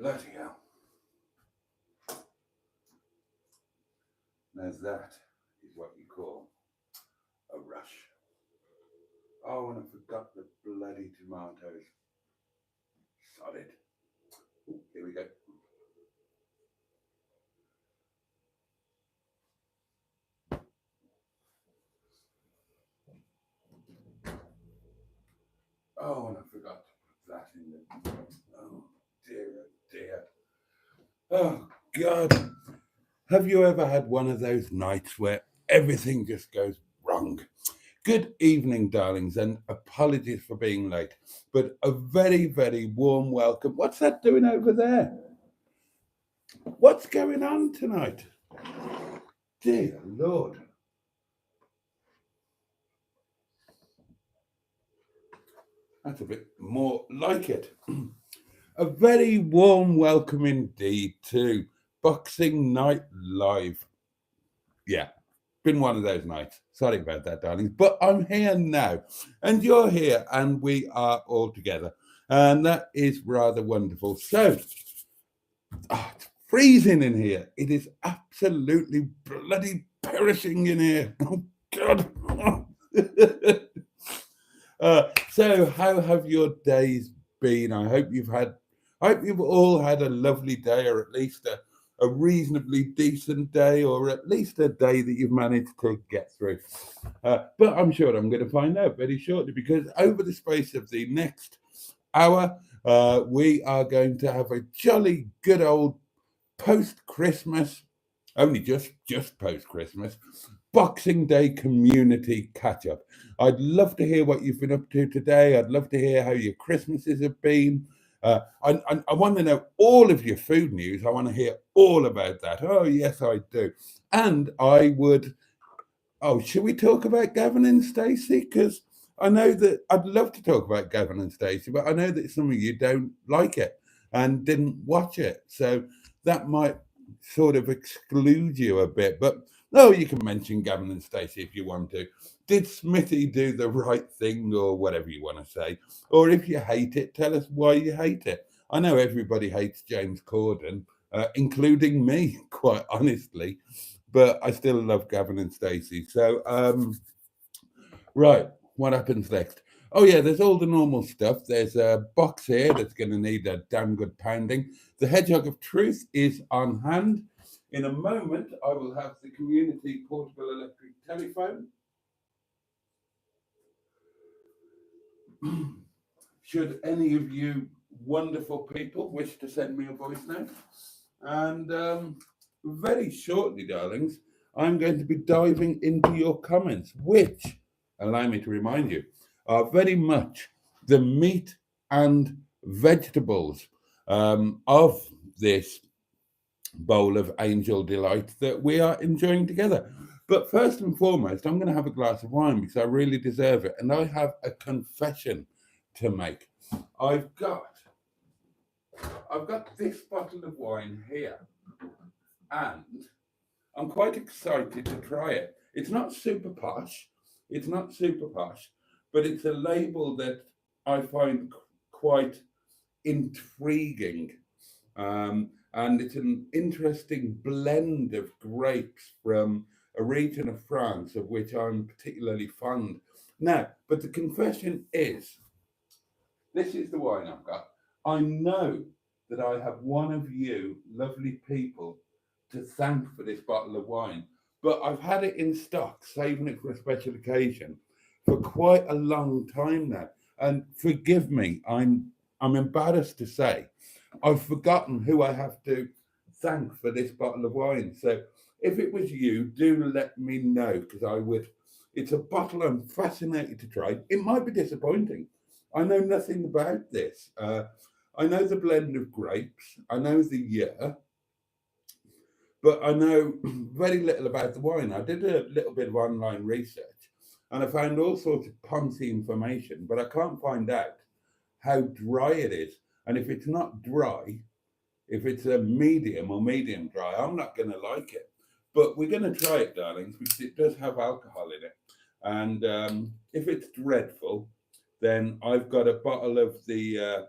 Bloody hell. Now that is what you call a rush. Oh, and I forgot the bloody tomatoes. Solid. Ooh, here we go. Oh, and I forgot to put that in there. Oh, dear, oh, dear. Oh, God. Have you ever had one of those nights where everything just goes wrong? Good evening, darlings, and apologies for being late, but a very, very warm welcome. What's that doing over there? What's going on tonight? Dear Lord. That's a bit more like it. A very warm welcome indeed to Boxing Night Live. Yeah, been one of those nights. Sorry about that, darlings. But I'm here now, and you're here, and we are all together. And that is rather wonderful. So, it's freezing in here. It is absolutely bloody perishing in here. Oh, God. So, how have your days been? I hope you've all had a lovely day, or at least a reasonably decent day, or at least a day that you've managed to get through. But I'm sure I'm going to find out very shortly, because over the space of the next hour, we are going to have a jolly good old post-Christmas, only just post-Christmas, Boxing Day community catch-up. I'd love to hear what you've been up to today. I'd love to hear how your Christmases have been. I want to know all of your food news. I want to hear all about that. Oh, yes, I do. And I would, oh, should we talk about Gavin and Stacey? Because I know that I'd love to talk about Gavin and Stacey, but I know that some of you don't like it and didn't watch it. So that might sort of exclude you a bit. But no, you can mention Gavin and Stacey if you want to. Did Smithy do the right thing, or whatever you want to say? Or if you hate it, tell us why you hate it. I know everybody hates James Corden, including me, quite honestly, but I still love Gavin and Stacey. So, right, what happens next? Oh yeah, there's all the normal stuff. There's a box here that's going to need a damn good pounding. The Hedgehog of Truth is on hand. In a moment, I will have the community portable electric telephone. Should any of you wonderful people wish to send me a voice note. And very shortly, darlings, I'm going to be diving into your comments, which, allow me to remind you, are very much the meat and vegetables of this bowl of angel delight that we are enjoying together. But first and foremost, I'm going to have a glass of wine because I really deserve it. And I have a confession to make. I've got this bottle of wine here, and I'm quite excited to try it. It's not super posh. It's not super posh, but it's a label that I find quite intriguing. And it's an interesting blend of grapes from a region of France of which I'm particularly fond. Now, but the confession is, this is the wine I've got. I know that I have one of you lovely people to thank for this bottle of wine, but I've had it in stock, saving it for a special occasion, for quite a long time now. And forgive me, I'm embarrassed to say, I've forgotten who I have to thank for this bottle of wine. So if it was you, do let me know, because I would. It's a bottle I'm fascinated to try. It might be disappointing. I know nothing about this. I know the blend of grapes. I know the year, but I know very little about the wine. I did a little bit of online research, and I found all sorts of poncy information, but I can't find out how dry it is. And if it's not dry, if it's a medium or medium dry, I'm not going to like it. But we're going to try it, darlings, because it does have alcohol in it. And if it's dreadful, then I've got a bottle of the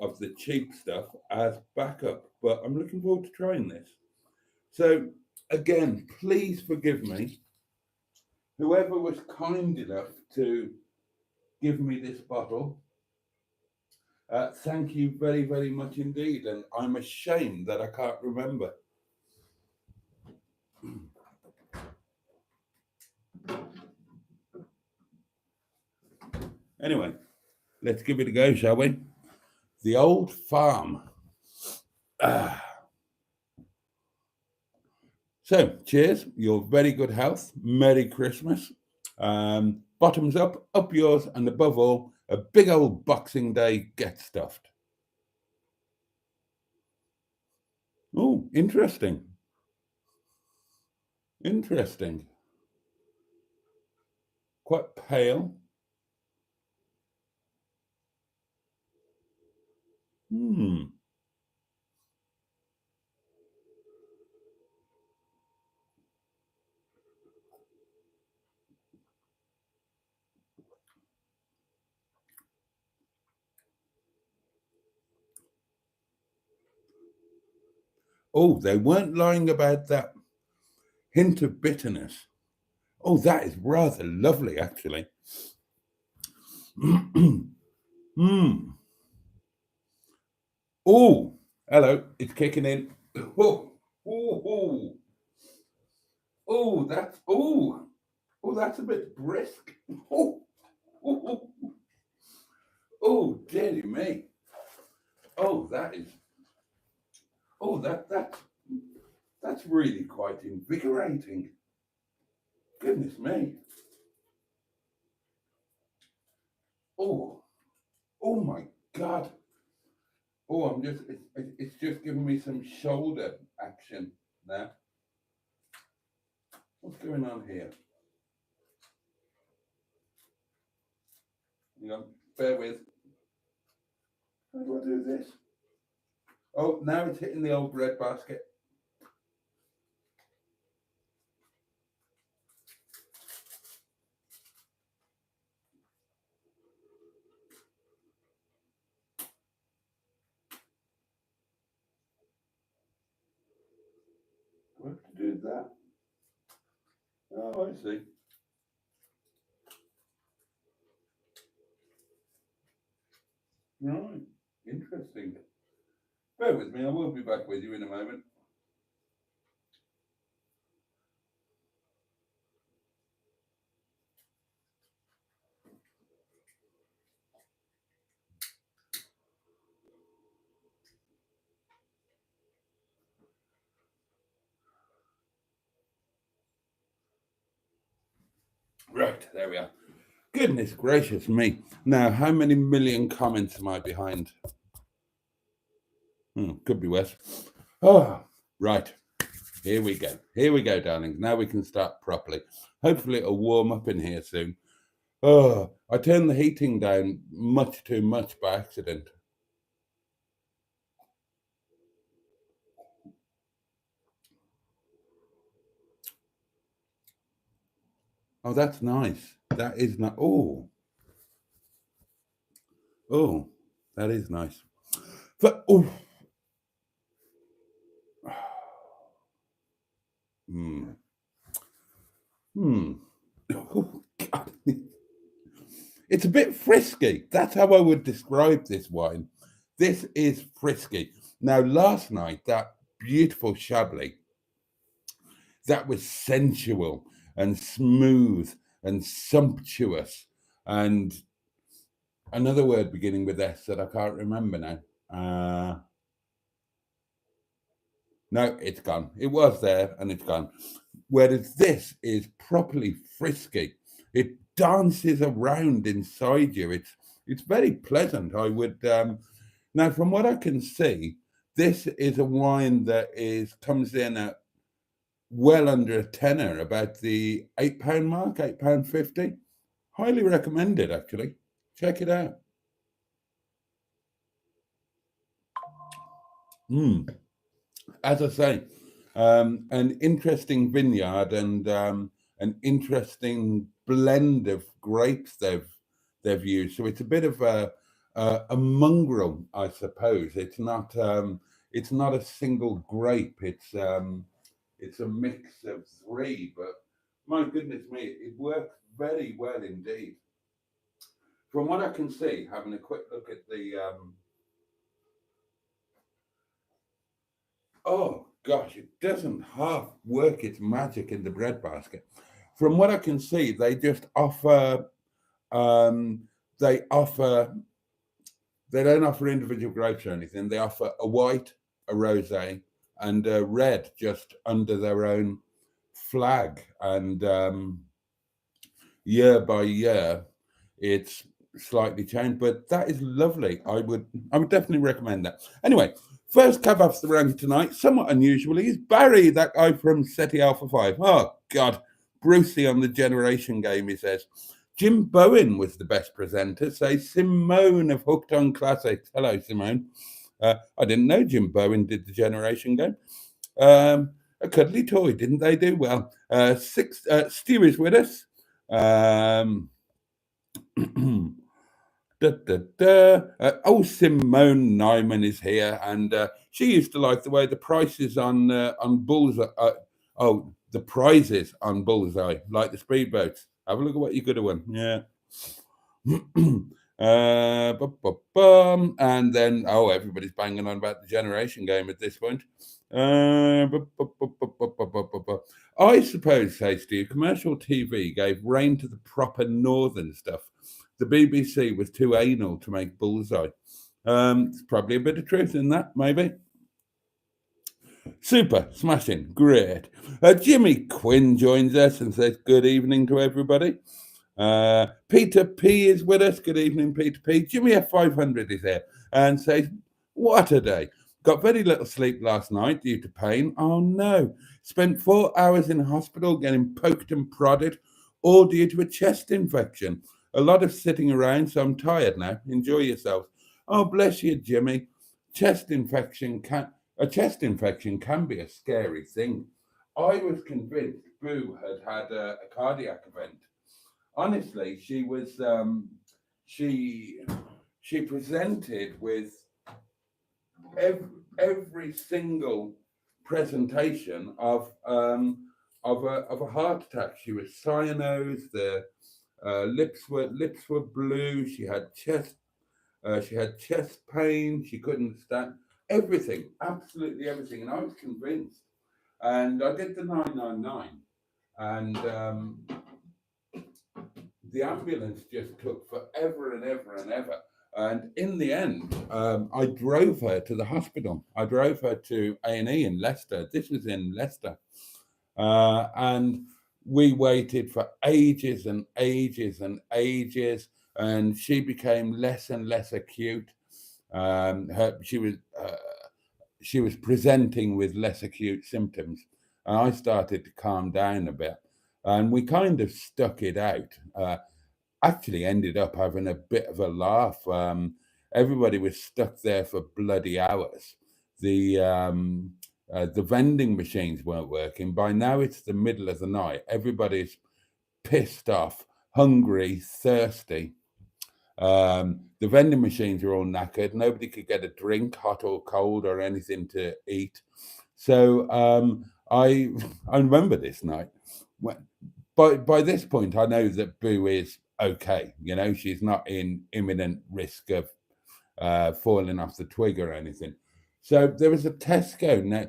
of the cheap stuff as backup. But I'm looking forward to trying this. So again, please forgive me. Whoever was kind enough to give me this bottle, thank you very, very much indeed. And I'm ashamed that I can't remember. Anyway, let's give it a go, shall we? The Old Farm. So, cheers. Your very good health. Merry Christmas. Bottoms up yours, and above all, a big old Boxing Day get stuffed. Oh, interesting. Interesting. Quite pale. Hmm. Oh, they weren't lying about that hint of bitterness. Oh, that is rather lovely, actually. Hmm. Oh, hello, it's kicking in. Oh, oh, oh, oh, that's a bit brisk. Oh, oh, oh, oh, dearie me. Oh, that is. Oh, that's really quite invigorating. Goodness me. Oh, oh my God. Oh, it's just giving me some shoulder action now. What's going on here? You know, bear with. How do I do this? Oh, now it's hitting the old bread basket. Do I have to do that? Oh, I see. Right. Interesting. Bear with me. I will be back with you in a moment. Right, there we are. Goodness gracious me. Now, how many million comments am I behind? Could be worse. Oh, right. Here we go. Here we go, darlings. Now we can start properly. Hopefully it'll warm up in here soon. Oh, I turned the heating down much too much by accident. Oh, that's nice. That is not. Oh, that is nice. But oh, hmm, hmm. Oh, God. It's a bit frisky. That's how I would describe this wine. This is frisky. Now, last night, that beautiful Chablis, that was sensual and smooth and sumptuous. And another word beginning with S that I can't remember now. No, it's gone. It was there and it's gone. Whereas this is properly frisky. It dances around inside you. It's very pleasant. I would now from what I can see, this is a wine that is comes in at well under a tenner, about the £8 mark, £8.50. Highly recommended actually. Check it out. Mm. As I say, an interesting vineyard and an interesting blend of grapes they've used. So it's a bit of a mongrel, I suppose. It's not a single grape. It's a mix of three. But my goodness me, it works very well indeed. From what I can see, having a quick look at the oh gosh, it doesn't half work its magic in the breadbasket. From what I can see, they just offer um, they offer they don't offer individual grapes or anything. They offer a white, a rosé, and a red just under their own flag. And year by year, it's slightly changed, but that is lovely. I would definitely recommend that. Anyway, first cab off the rank tonight, somewhat unusually, is Barry, that guy from SETI Alpha 5. Oh God, Brucey on the Generation Game, he says. Jim Bowen was the best presenter, says Simone of Hooked on Classics. Hello, Simone. I didn't know Jim Bowen did the Generation Game. A cuddly toy, didn't they do well? Stu is with us. Um, Da, da, da. Simone Nyman is here, and she used to like the way the prices on Bullseye. The prizes on Bullseye, like the speedboats. Have a look at what you could have won. Yeah. And then everybody's banging on about the Generation Game at this point. I suppose, says Steve, commercial TV gave rein to the proper northern stuff. The BBC was too anal to make Bullseye. There's probably a bit of truth in that, maybe. Super, smashing, great. Jimmy Quinn joins us and says good evening to everybody. Peter P is with us. Good evening, Peter P. Jimmy F500 is here and says, what a day. Got very little sleep last night due to pain. Oh no. Spent 4 hours in hospital getting poked and prodded, all due to a chest infection. A lot of sitting around, so I'm tired now. Enjoy yourself. Oh, bless you, Jimmy. A chest infection can be a scary thing. I was convinced Boo had a cardiac event. Honestly, she presented with every single presentation of a heart attack. She was cyanosed. The lips were blue. She had chest pain. She couldn't stand everything, absolutely everything. And I was convinced. And I did the 999, and the ambulance just took forever and ever and ever. And in the end, I drove her to the hospital. I drove her to A&E in Leicester. This was in Leicester. And we waited for ages and ages and ages, and she became less and less acute. She was presenting with less acute symptoms, and I started to calm down a bit, and we kind of stuck it out. Actually, ended up having a bit of a laugh. Everybody was stuck there for bloody hours. The vending machines weren't working. By now, it's the middle of the night. Everybody's pissed off, hungry, thirsty. The vending machines are all knackered. Nobody could get a drink, hot or cold, or anything to eat. So I I remember this night. By this point, I know that Boo is okay. You know, she's not in imminent risk of falling off the twig or anything. So there was a Tesco. Now,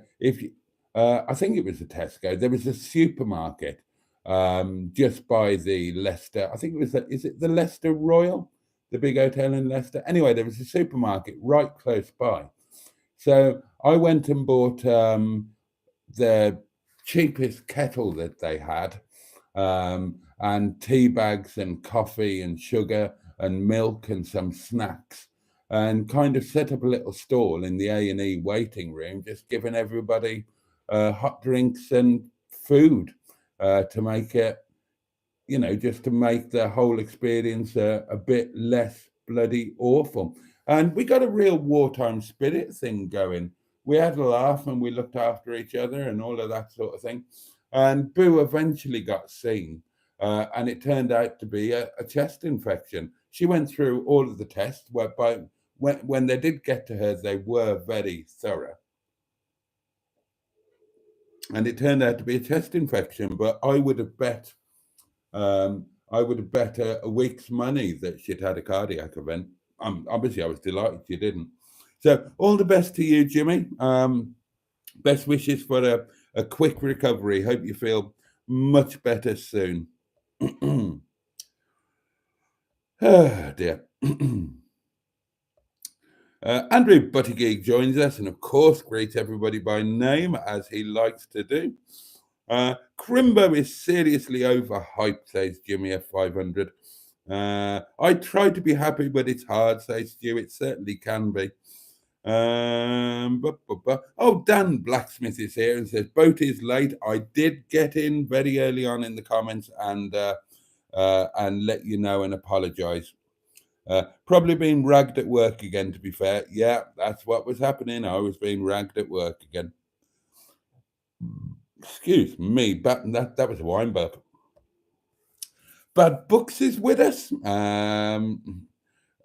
I think it was a Tesco. There was a supermarket just by the Leicester. I think it was. Is it the Leicester Royal, the big hotel in Leicester? Anyway, there was a supermarket right close by. So I went and bought the cheapest kettle that they had, and tea bags and coffee and sugar and milk and some snacks, and kind of set up a little stall in the A&E waiting room, just giving everybody hot drinks and food to make it, just to make the whole experience a bit less bloody awful. And we got a real wartime spirit thing going. We had a laugh and we looked after each other and all of that sort of thing. And Boo eventually got seen, and it turned out to be a chest infection. she went through all of the tests, whereby when they did get to her, they were very thorough. And it turned out to be a chest infection, but I would have bet a week's money that she'd had a cardiac event. Obviously, I was delighted she didn't. So, all the best to you, Jimmy. Best wishes for a quick recovery. Hope you feel much better soon. Oh, dear. Andrew Buttigieg joins us and, of course, greets everybody by name, as he likes to do. Crimbo is seriously overhyped, says Jimmy F500. I try to be happy, but it's hard, says Stu. It certainly can be. Oh, Dan Blacksmith is here and says, Boaty is late. I did get in very early on in the comments and let you know and apologise. Probably being ragged at work again, to be fair. Yeah, that's what was happening. I was being ragged at work again. Excuse me, but that was a wine burp. Bad Books is with us.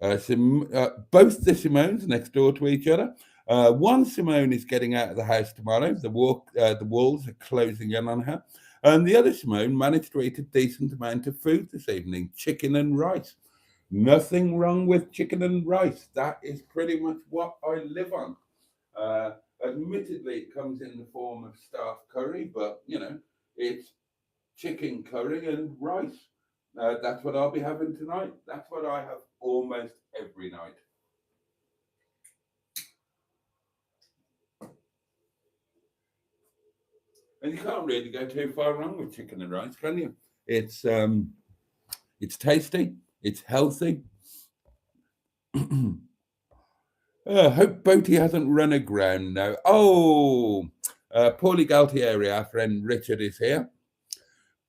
Both the Simones next door to each other. One Simone is getting out of the house tomorrow. The walls are closing in on her. And the other Simone managed to eat a decent amount of food this evening, chicken and rice. Nothing wrong with chicken and rice. That is pretty much what I live on. Admittedly, it comes in the form of staff curry, but, it's chicken curry and rice. That's what I'll be having tonight. That's what I have almost every night. And you can't really go too far wrong with chicken and rice, can you? It's tasty. It's healthy. Hope Boaty hasn't run aground now. Oh, Paulie Galtieri, our friend Richard, is here.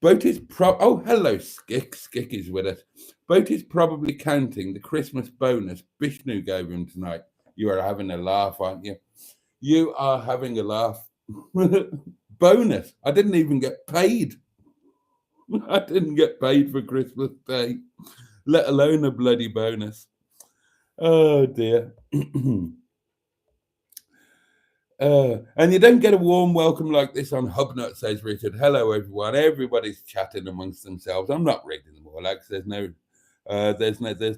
Boaty's hello, Skick. Skick is with us. Boaty's probably counting the Christmas bonus Bishnu gave him tonight. You are having a laugh, aren't you? You are having a laugh. Bonus. I didn't even get paid. I didn't get paid for Christmas Day, let alone a bloody bonus. Oh, dear. And you don't get a warm welcome like this on Hubnut, says Richard. Hello, everyone. Everybody's chatting amongst themselves. I'm not reading them all out because there's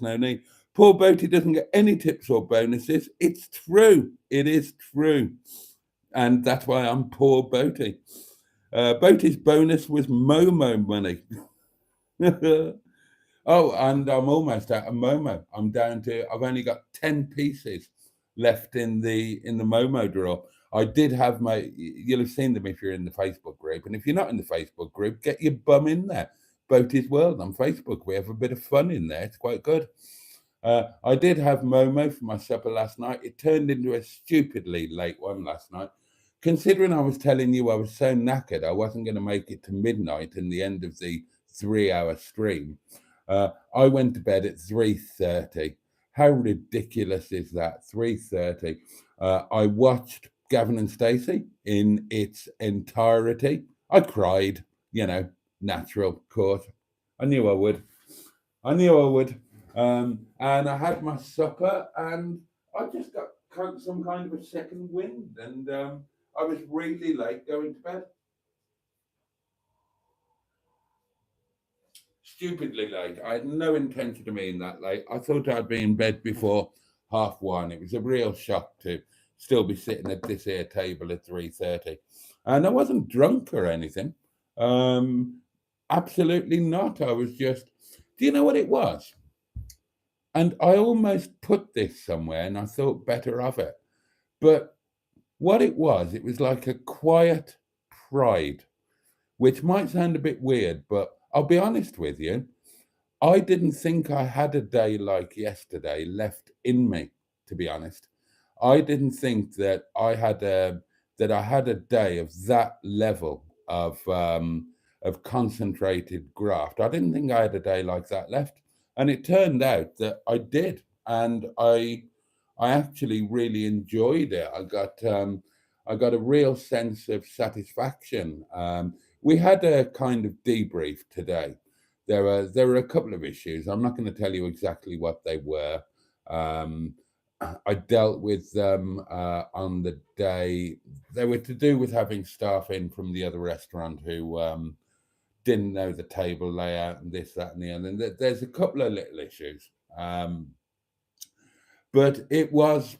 no need. Poor Boaty doesn't get any tips or bonuses. It's true. It is true. And that's why I'm poor Boaty. Boaty's bonus was Momo money. Oh, and I'm almost out of Momo. I've only got 10 pieces left in the Momo drawer. I did have you'll have seen them if you're in the Facebook group. And if you're not in the Facebook group, get your bum in there. Boaty's World on Facebook. We have a bit of fun in there. It's quite good. I did have Momo for my supper last night. It turned into a stupidly late one last night. Considering I was telling you I was so knackered, I wasn't going to make it to midnight and the end of the 3-hour stream. I went to bed at 3:30. How ridiculous is that? 3:30. I watched Gavin and Stacey in its entirety. I cried, natural, of course. I knew I would. And I had my supper and I just got some kind of a second wind and I was really late going to bed. Stupidly late. I had no intention of being that late. I thought I'd be in bed before 1:30. It was a real shock to still be sitting at this here table at 3:30. And I wasn't drunk or anything. Absolutely not. I was just, do you know what it was? And I almost put this somewhere and I thought better of it. But what it was like a quiet pride, which might sound a bit weird, but I'll be honest with you. I didn't think I had a day like yesterday left in me, to be honest. I didn't think that I had a day of that level of concentrated graft. I didn't think I had a day like that left. And it turned out that I did. And I actually really enjoyed it. I got a real sense of satisfaction. We had a kind of debrief today. there were a couple of issues. I'm not going to tell you exactly what they were. Um, I dealt with them on the day. They were to do with having staff in from the other restaurant who didn't know the table layout and this, that, and the other. And there's a couple of little issues, but it was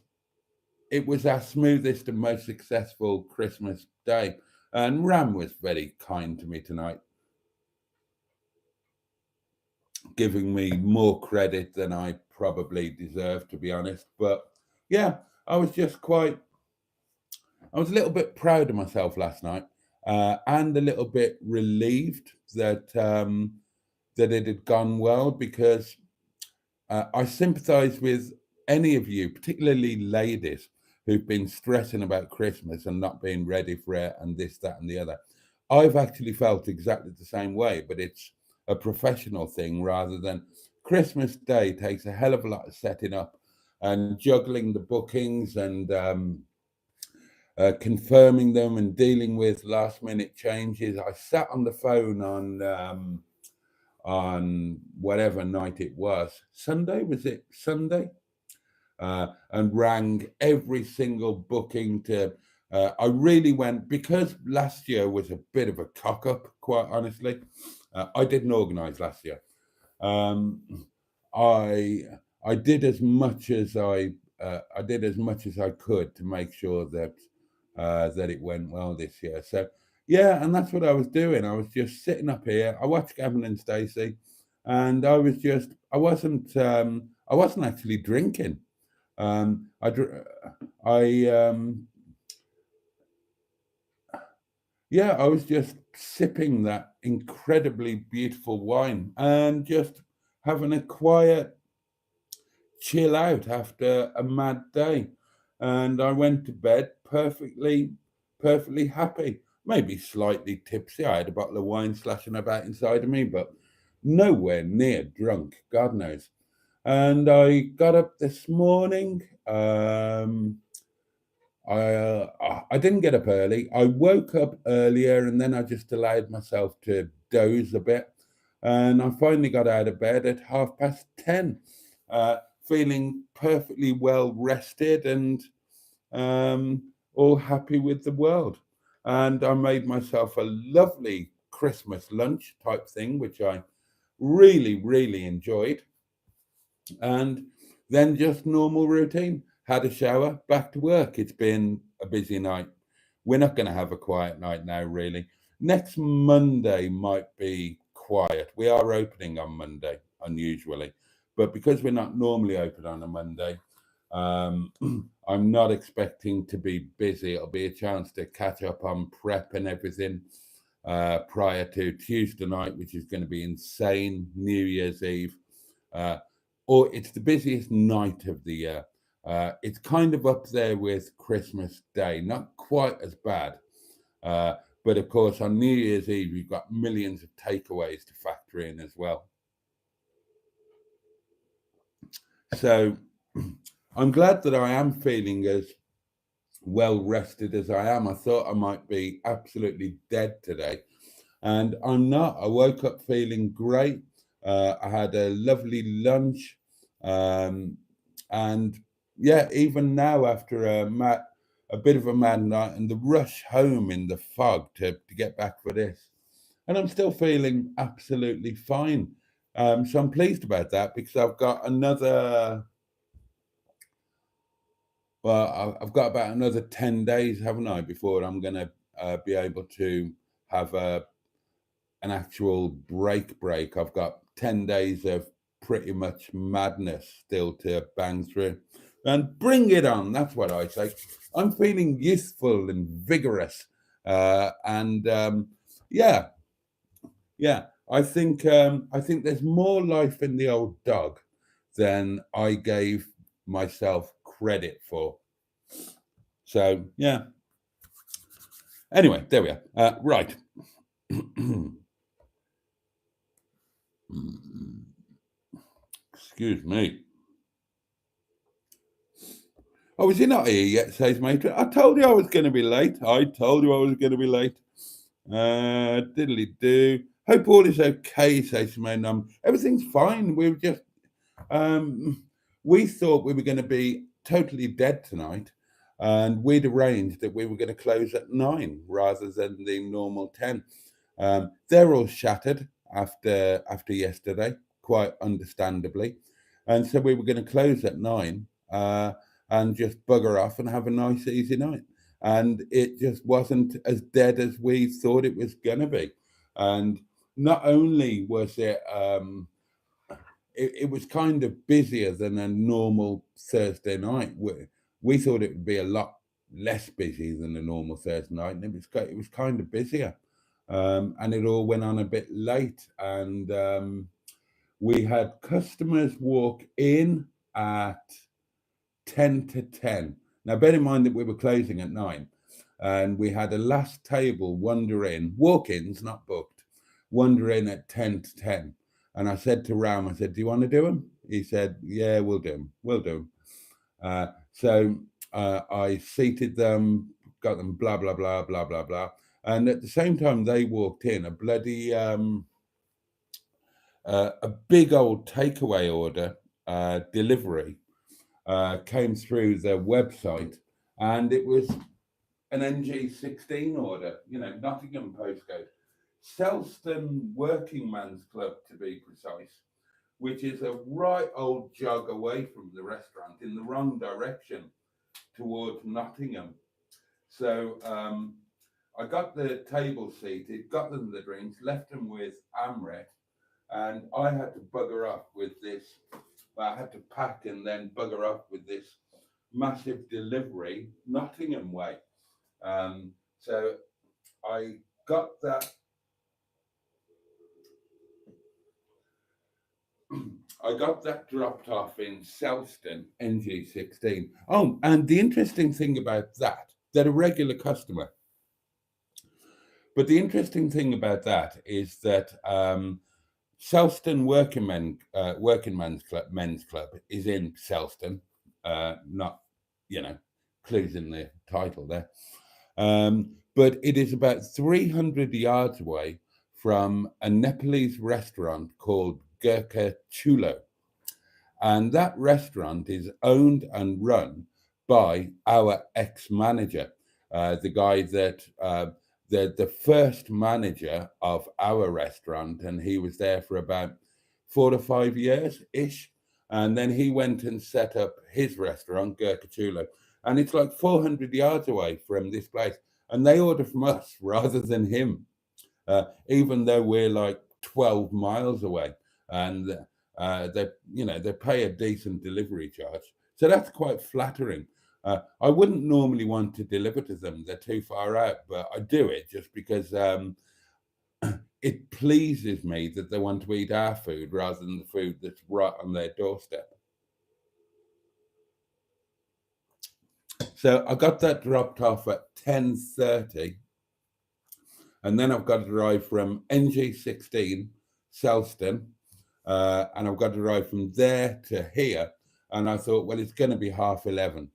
our smoothest and most successful Christmas day. And Ram was very kind to me tonight, giving me more credit than I probably deserve, to be honest. But yeah, I was I was a little bit proud of myself last night, and a little bit relieved that it had gone well, because I sympathise with any of you, particularly ladies, who've been stressing about Christmas and not being ready for it and this, that, and the other. I've actually felt exactly the same way, but it's a professional thing rather than Christmas Day takes a hell of a lot of setting up and juggling the bookings and confirming them and dealing with last minute changes. I sat on the phone on whatever night it was. Sunday, was it Sunday? And rang every single booking to. I really went, because last year was a bit of a cock up, quite honestly. I didn't organise last year. Um, I I did as much as I did as much as I could to make sure that it went well this year. So yeah, and that's what I was doing. I was just sitting up here. I watched Gavin and Stacey, and I wasn't actually drinking. Um, I dr- I Yeah, I was just sipping that incredibly beautiful wine and just having a quiet chill out after a mad day. And I went to bed perfectly happy. Maybe slightly tipsy. I had a bottle of wine slashing about inside of me, but nowhere near drunk, God knows. And I got up this morning. I didn't get up early. I woke up earlier and then I just allowed myself to doze a bit. And I finally got out of bed at 10:30, feeling perfectly well rested and all happy with the world. And I made myself a lovely Christmas lunch type thing, which I really enjoyed. And then just normal routine. Had a shower, back to work. It's been a busy night. We're not going to have a quiet night now, really. Next Monday might be quiet. We are opening on Monday, unusually, but because we're not normally open on a Monday, um, I'm not expecting to be busy. It'll be a chance to catch up on prep and everything prior to Tuesday night, which is going to be insane. New Year's Eve. Uh, or it's the busiest night of the year. It's kind of up there with Christmas Day, not quite as bad. Uh, but of course, on New Year's Eve, you've got millions of takeaways to factor in as well. So I'm glad that I am feeling as well rested as I am. I thought I might be absolutely dead today, and I'm not. I woke up feeling great. I had a lovely lunch, um, and yeah, even now after a bit of a mad night and the rush home in the fog to get back for this, and I'm still feeling absolutely fine. So I'm pleased about that because I've got another. Well, I've got about another 10 days, haven't I, before I'm going to be able to have an actual break. I've got 10 days of pretty much madness still to bang through. And bring it on, that's what I say. I'm feeling youthful and vigorous. And yeah, yeah. I think there's more life in the old dog than I gave myself credit for. So yeah. Anyway, there we are. Right. Excuse me. Oh, is he not here yet? Says Matron. I told you I was going to be late. I told you I was going to be late. Diddly do. Hope all is okay, says Simone. Everything's fine. We were just we thought we were going to be totally dead tonight, and we'd arranged that we were going to close at 9 rather than the normal 10. They're all shattered after yesterday, quite understandably, and so we were going to close at 9 and just bugger off and have a nice, easy night. And it just wasn't as dead as we thought it was going to be. And not only was it was kind of busier than a normal Thursday night. We thought it would be a lot less busy than a normal Thursday night, and it was kind of busier, and it all went on a bit late, and we had customers walk in at 10 to 10. Now, bear in mind that we were closing at 9, and we had a last table wander in, walk-ins, not booked, wander in at 10 to 10. And I said to Ram, I said, do you want to do them? He said, yeah, we'll do them. We'll do them. So I seated them, got them, blah, blah, blah, blah, blah, blah. And at the same time they walked in, a bloody, a big old takeaway order delivery came through the website, and it was an NG16 order, Nottingham postcode. Selston Working Man's Club, to be precise, which is a right old jog away from the restaurant in the wrong direction towards Nottingham. So I got the table seated, got them the drinks, left them with Amrit, and I had to bugger off with this. I had to pack and then bugger off with this massive delivery Nottingham way. So I got that. I got that dropped off in Selston, NG16. Oh, and the interesting thing about that, they're a regular customer. But the interesting thing about that is that Selston Working Man's Club is in Selston, not, clues in the title there. But it is about 300 yards away from a Nepalese restaurant called Gurkha Chulo. And that restaurant is owned and run by our ex-manager, the guy that the first manager of our restaurant, and he was there for about 4 to 5 years ish. And then he went and set up his restaurant, Gurkha Chulo, and it's like 400 yards away from this place. And they order from us rather than him, even though we're like 12 miles away, and they pay a decent delivery charge. So that's quite flattering. I wouldn't normally want to deliver to them; they're too far out, but I do it just because it pleases me that they want to eat our food rather than the food that's right on their doorstep. So I got that dropped off at 10:30. And then I've got to drive from NG16, Selston, and I've got to drive from there to here. And I thought, well, it's going to be 11:30.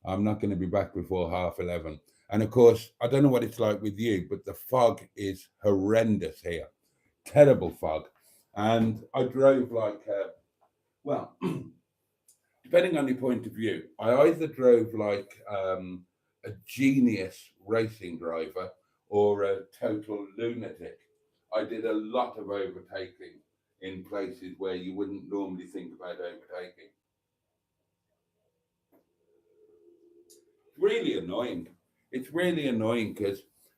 I'm not going to be back before 11:30. And of course, I don't know what it's like with you, but the fog is horrendous here. Terrible fog. And I drove like, well, depending on your point of view, I either drove like a genius racing driver or a total lunatic. I did a lot of overtaking in places where you wouldn't normally think about overtaking. Really annoying. It's really annoying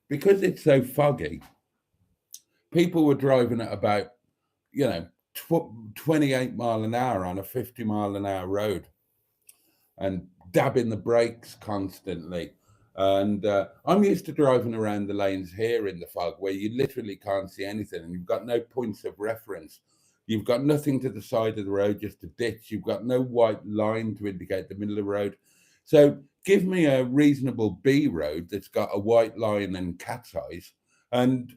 because it's so foggy. People were driving at about 28 mile an hour on a 50 mile an hour road and dabbing the brakes constantly. And I'm used to driving around the lanes here in the fog where you literally can't see anything and you've got no points of reference. You've got nothing to the side of the road, just a ditch. You've got no white line to indicate the middle of the road. So give me a reasonable B road that's got a white line and cat's eyes, and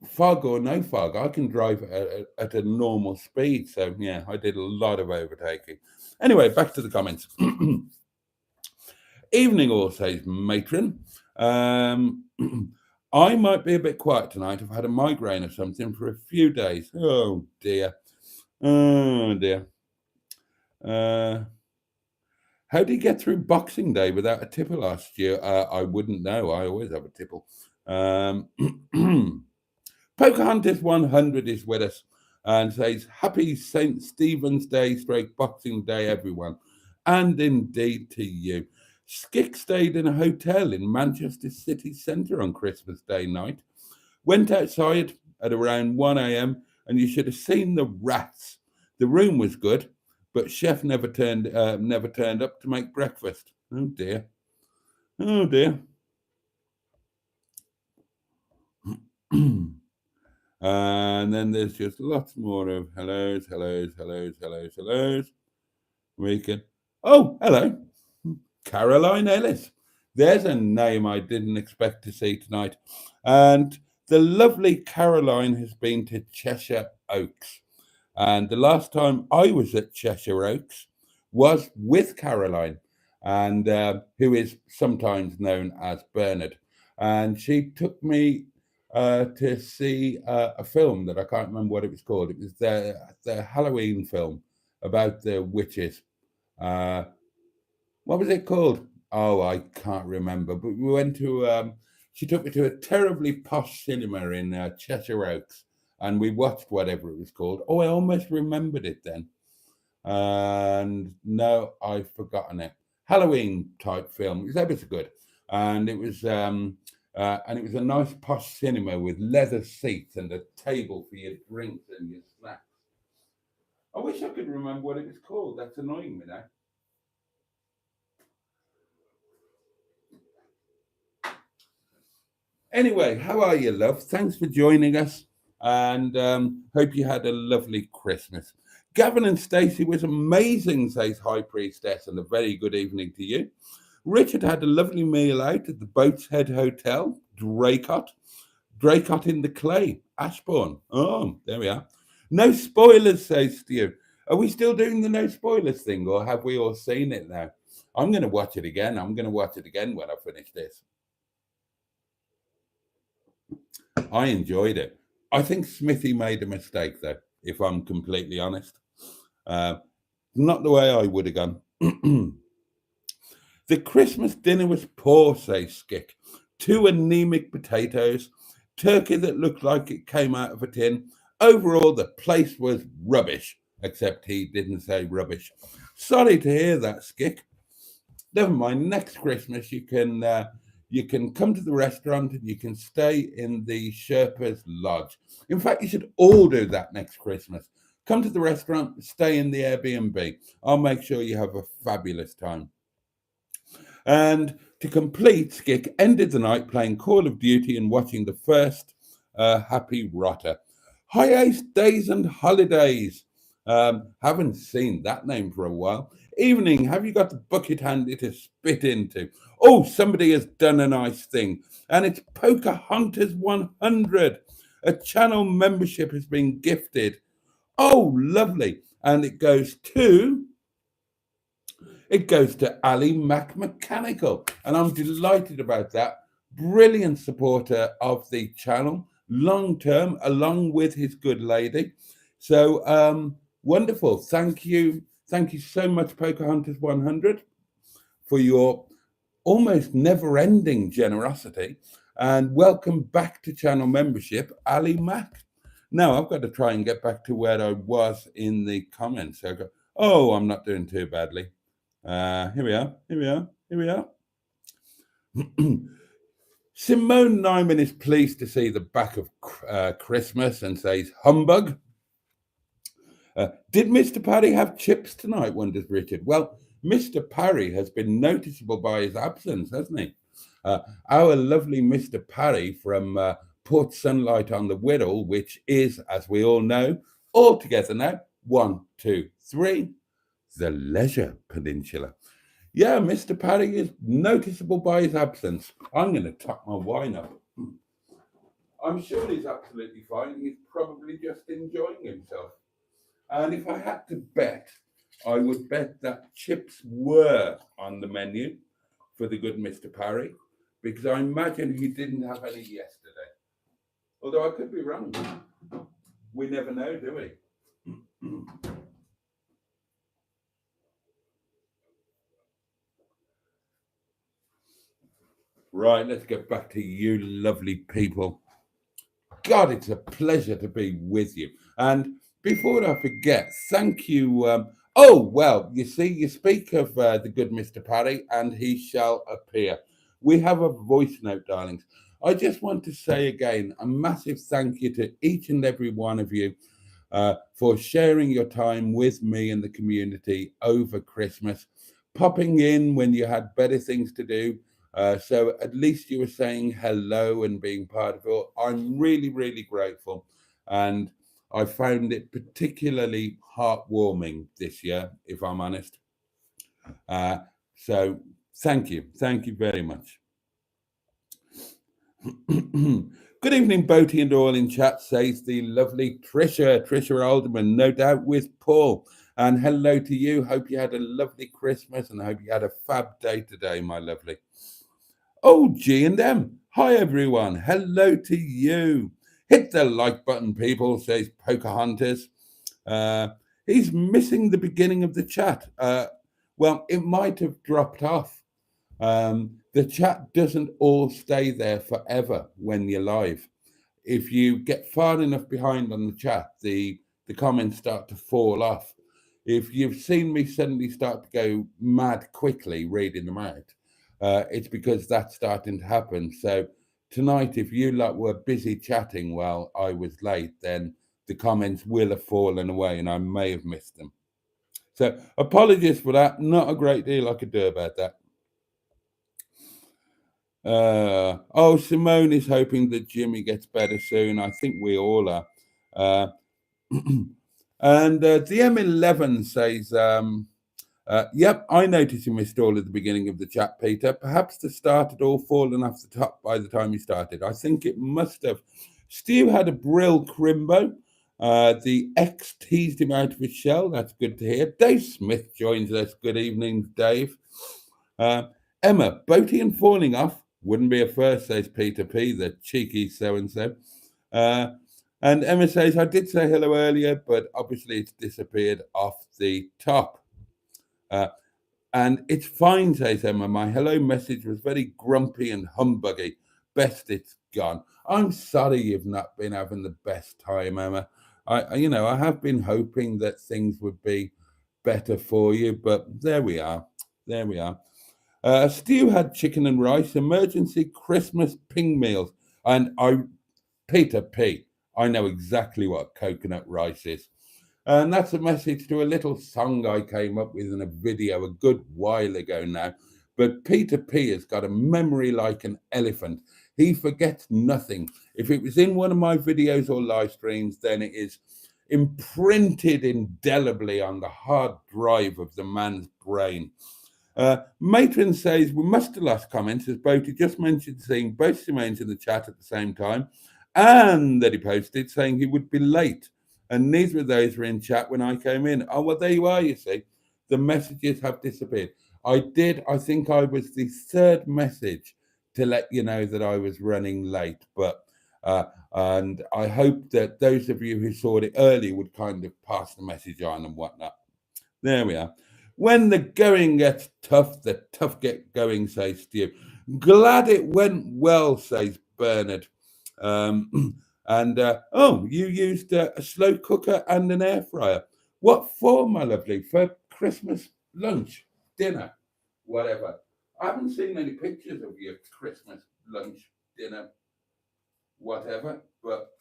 fog or no fog, I can drive at a normal speed. So yeah, I did a lot of overtaking. Anyway, back to the comments. Evening all, says matron. I might be a bit quiet tonight. I've had a migraine or something for a few days. Oh dear. Oh dear. Uh, how do you get through Boxing Day without a tipple last year? I wouldn't know. I always have a tipple. Um, Pocahontas 100 is with us and says, Happy St. Stephen's Day, stroke Boxing Day, everyone. And indeed to you. Skick stayed in a hotel in Manchester city centre on Christmas Day night. Went outside at around 1 a.m. and you should have seen the rats. The room was good, but chef never turned up to make breakfast. Oh dear. Oh dear. And then there's just lots more of hellos, hellos, hellos, hellos, hellos. We can. Oh, hello, Caroline Ellis. There's a name I didn't expect to see tonight. And the lovely Caroline has been to Cheshire Oaks. And the last time I was at Cheshire Oaks was with Caroline, and who is sometimes known as Bernard. And she took me to see a film that I can't remember what it was called. It was the Halloween film about the witches. Uh, what was it called? Oh, I can't remember. But we went to. She took me to a terribly posh cinema in Cheshire Oaks, and we watched whatever it was called. Oh, I almost remembered it then, and no, I've forgotten it. Halloween type film. It was ever so good, and it was a nice posh cinema with leather seats and a table for your drinks and your snacks. I wish I could remember what it was called. That's annoying me now. Anyway, how are you, love? Thanks for joining us, and hope you had a lovely Christmas. Gavin and Stacey was amazing, says High Priestess, and a very good evening to you. Richard had a lovely meal out at the Boat's Head Hotel, Draycott in the Clay, Ashbourne. Oh, there we are. No spoilers, says Stu. Are we still doing the no spoilers thing, or have we all seen it now? I'm going to watch it again. I'm going to watch it again when I finish this. I enjoyed it. I think Smithy made a mistake, though, if I'm completely honest. Uh, Not the way I would have gone. The Christmas dinner was poor, says Skick. Two anemic potatoes, turkey that looked like it came out of a tin. Overall, the place was rubbish, except he didn't say rubbish. Sorry to hear that, Skick. Never mind. Next Christmas, you can come to the restaurant and you can stay in the Sherpa's lodge. In fact, you should all do that next Christmas. Come to the restaurant, stay in the Airbnb. I'll make sure you have a fabulous time. And to complete, Skick ended the night playing Call of Duty and watching the first Happy Rotter. High Ace Days and Holidays. Haven't seen that name for a while. Evening, have you got the bucket handy to spit into? Oh, somebody has done a nice thing. And it's Pocahontas 100. A channel membership has been gifted. Oh, lovely. And it goes to Ali Mac Mechanical, and I'm delighted about that. Brilliant supporter of the channel, long term, along with his good lady. So wonderful. Thank you so much, Pocahontas 100, for your almost never-ending generosity, and welcome back to channel membership, Ali Mac. Now I've got to try and get back to where I was in the comments. So I go, oh, I'm not doing too badly. Here we are. Here we are. Here we are. Simone Nyman is pleased to see the back of Christmas and says, humbug. Did Mr. Parry have chips tonight, wonders Richard. Well, Mr. Parry has been noticeable by his absence, hasn't he? Our lovely Mr. Parry from Port Sunlight on the Wirral, which is, as we all know, all together now, 1, 2, 3, the Leisure Peninsula. Yeah, Mr. Parry is noticeable by his absence. I'm going to top my wine up. I'm sure he's absolutely fine. He's probably just enjoying himself. And if I had to bet, I would bet that chips were on the menu for the good Mr. Parry. because I imagine he didn't have any yesterday. Although I could be wrong. We never know, do we? Right, let's get back to you lovely people. God, it's a pleasure to be with you. And before I forget, thank you. Oh, well, you see, you speak of the good Mr. Parry, and he shall appear. We have a voice note, darlings. I just want to say again a massive thank you to each and every one of you for sharing your time with me and the community over Christmas, popping in when you had better things to do. So at least you were saying hello and being part of it. I'm really, really grateful. And I found it particularly heartwarming this year, if I'm honest. Uh, so thank you. Thank you very much. Good evening, Boaty and all in chat, says the lovely Trisha Alderman, no doubt with Paul. And hello to you. Hope you had a lovely Christmas and I hope you had a fab day today, my lovely. Oh, G&M. Hi, everyone. Hello to you. Hit the like button, people, says Pocahontas. Uh, he's missing the beginning of the chat. Well, it might have dropped off. The chat doesn't all stay there forever when you're live. If you get far enough behind on the chat, the comments start to fall off. If you've seen me suddenly start to go mad quickly reading them out, it's because that's starting to happen. So tonight, if you lot were busy chatting while I was late, then the comments will have fallen away and I may have missed them. So apologies for that. Not a great deal I could do about that. Oh, Simone is hoping that Jimmy gets better soon. I think we all are. Uh, and the M11 says, yep, I noticed you missed all at the beginning of the chat, Peter. Perhaps the start had all fallen off the top by the time you started. I think it must have. Stu had a brill crimbo. The X teased him out of his shell. That's good to hear. Dave Smith joins us. Good evening, Dave. Emma, Boaty and falling off. Wouldn't be a first, says Peter P, the cheeky so-and-so. And Emma says, I did say hello earlier, but obviously it's disappeared off the top. And it's fine, says Emma. My hello message was very grumpy and humbuggy. Best it's gone. I'm sorry you've not been having the best time, Emma. I have been hoping that things would be better for you, but there we are. There we are. Stu had chicken and rice, emergency Christmas ping meals. And Peter P, I know exactly what coconut rice is. And that's a message to a little song I came up with in a video a good while ago now. But Peter P has got a memory like an elephant. He forgets nothing. If it was in one of my videos or live streams, then it is imprinted indelibly on the hard drive of the man's brain. Matron says, we must have lost comments as Boaty just mentioned seeing both Simones in the chat at the same time and that he posted saying he would be late. And neither of those were in chat when I came in. Oh, well, there you are, you see. The messages have disappeared. I think I was the third message to let you know that I was running late. And I hope that those of you who saw it early would kind of pass the message on and whatnot. There we are. When the going gets tough, the tough get going, says Stu. Glad it went well, says Bernard. You used a slow cooker and an air fryer. What for, my lovely? For Christmas lunch, dinner, whatever. I haven't seen any pictures of your Christmas lunch, dinner, whatever, but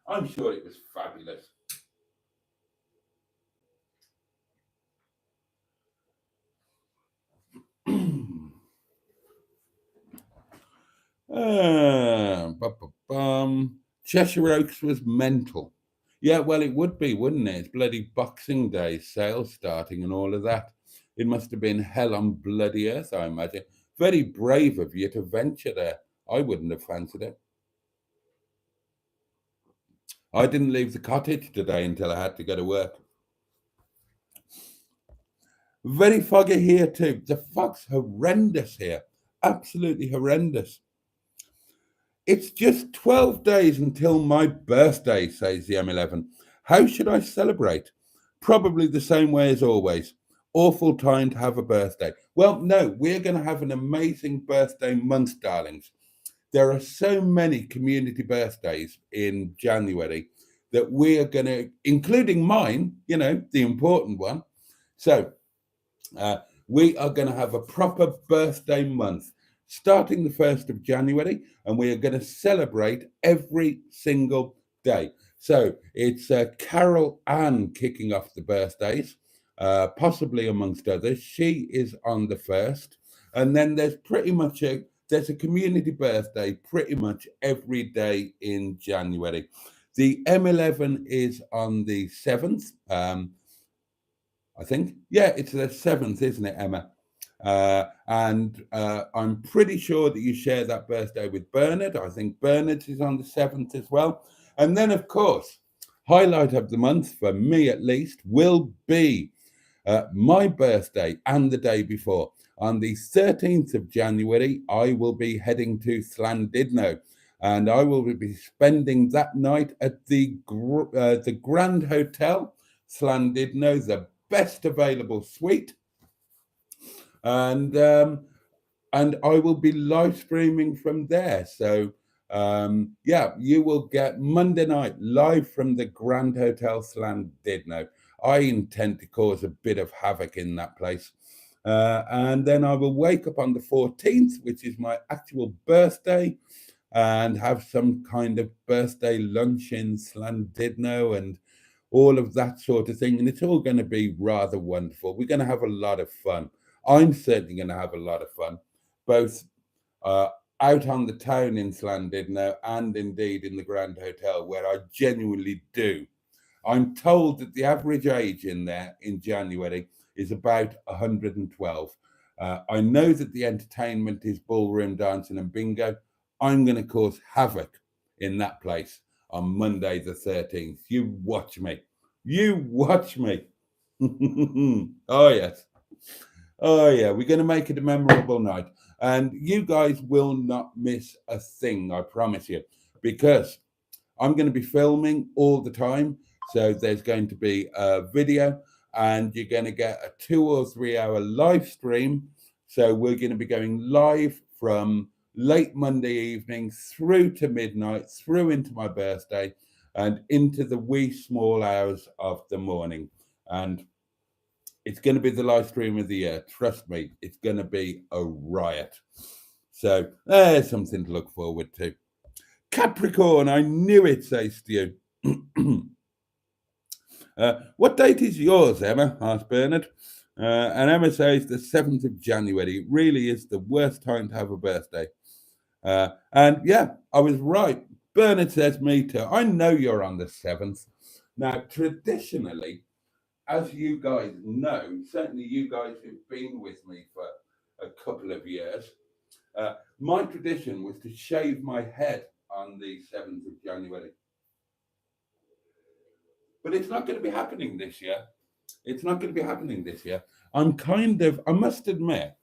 I'm sure it was fabulous. Cheshire Oaks was mental. Yeah, well, it would be, wouldn't it? It's bloody Boxing Day, sales starting and all of that. It must have been hell on bloody earth, I imagine. Very brave of you to venture there. I wouldn't have fancied it. I didn't leave the cottage today until I had to go to work. Very foggy here too. The fog's horrendous here. absolutely horrendous. It's just 12 days until my birthday, says the M11. How should I celebrate? Probably the same way as always. Awful time to have a birthday. Well, no, we're going to have an amazing birthday month, darlings. There are so many community birthdays in January that we are going to, including mine, the important one. So uh, we are going to have a proper birthday month starting the 1st of January, and we are going to celebrate every single day. So it's Carol Ann kicking off the birthdays, possibly amongst others. She is on the 1st. And then there's a community birthday pretty much every day in January. The M11 is on the 7th. I think. Yeah, it's the 7th, isn't it, Emma? And I'm pretty sure that you share that birthday with Bernard. I think Bernard's is on the 7th as well. And then, of course, highlight of the month, for me at least, will be my birthday and the day before. On the 13th of January, I will be heading to Llandudno, and I will be spending that night at the Grand Hotel, Llandudno, the best available suite, and I will be live streaming from there. So yeah, you will get Monday night live from the Grand Hotel Llandudno. I intend to cause a bit of havoc in that place. And then I will wake up on the 14th, which is my actual birthday, and have some kind of birthday lunch in Llandudno and all of that sort of thing. And it's all going to be rather wonderful. We're going to have a lot of fun. I'm certainly going to have a lot of fun, both uh, out on the town in Llandudno and indeed in the Grand Hotel, where I genuinely do. I'm told that the average age in there in January is about 112. I know that the entertainment is ballroom dancing and bingo. I'm going to cause havoc in that place on Monday the 13th. You watch me. You watch me. Oh, yes. Oh, yeah. We're going to make it a memorable night. And you guys will not miss a thing, I promise you, because I'm going to be filming all the time. So there's going to be a video, and you're going to get a 2 or 3 hour live stream. So we're going to be going live from late Monday evening through to midnight, through into my birthday, and into the wee small hours of the morning. And it's going to be the live stream of the year. Trust me, it's going to be a riot. So there's something to look forward to. Capricorn, I knew it, says Stu. What date is yours, Emma? Asked Bernard. And Emma says the 7th of January. It really is the worst time to have a birthday. And yeah, I was right. Bernard says me too. I know you're on the 7th. Now, traditionally, as you guys know, certainly you guys who've been with me for a couple of years, my tradition was to shave my head on the 7th of January. But it's not going to be happening this year. It's not going to be happening this year. I must admit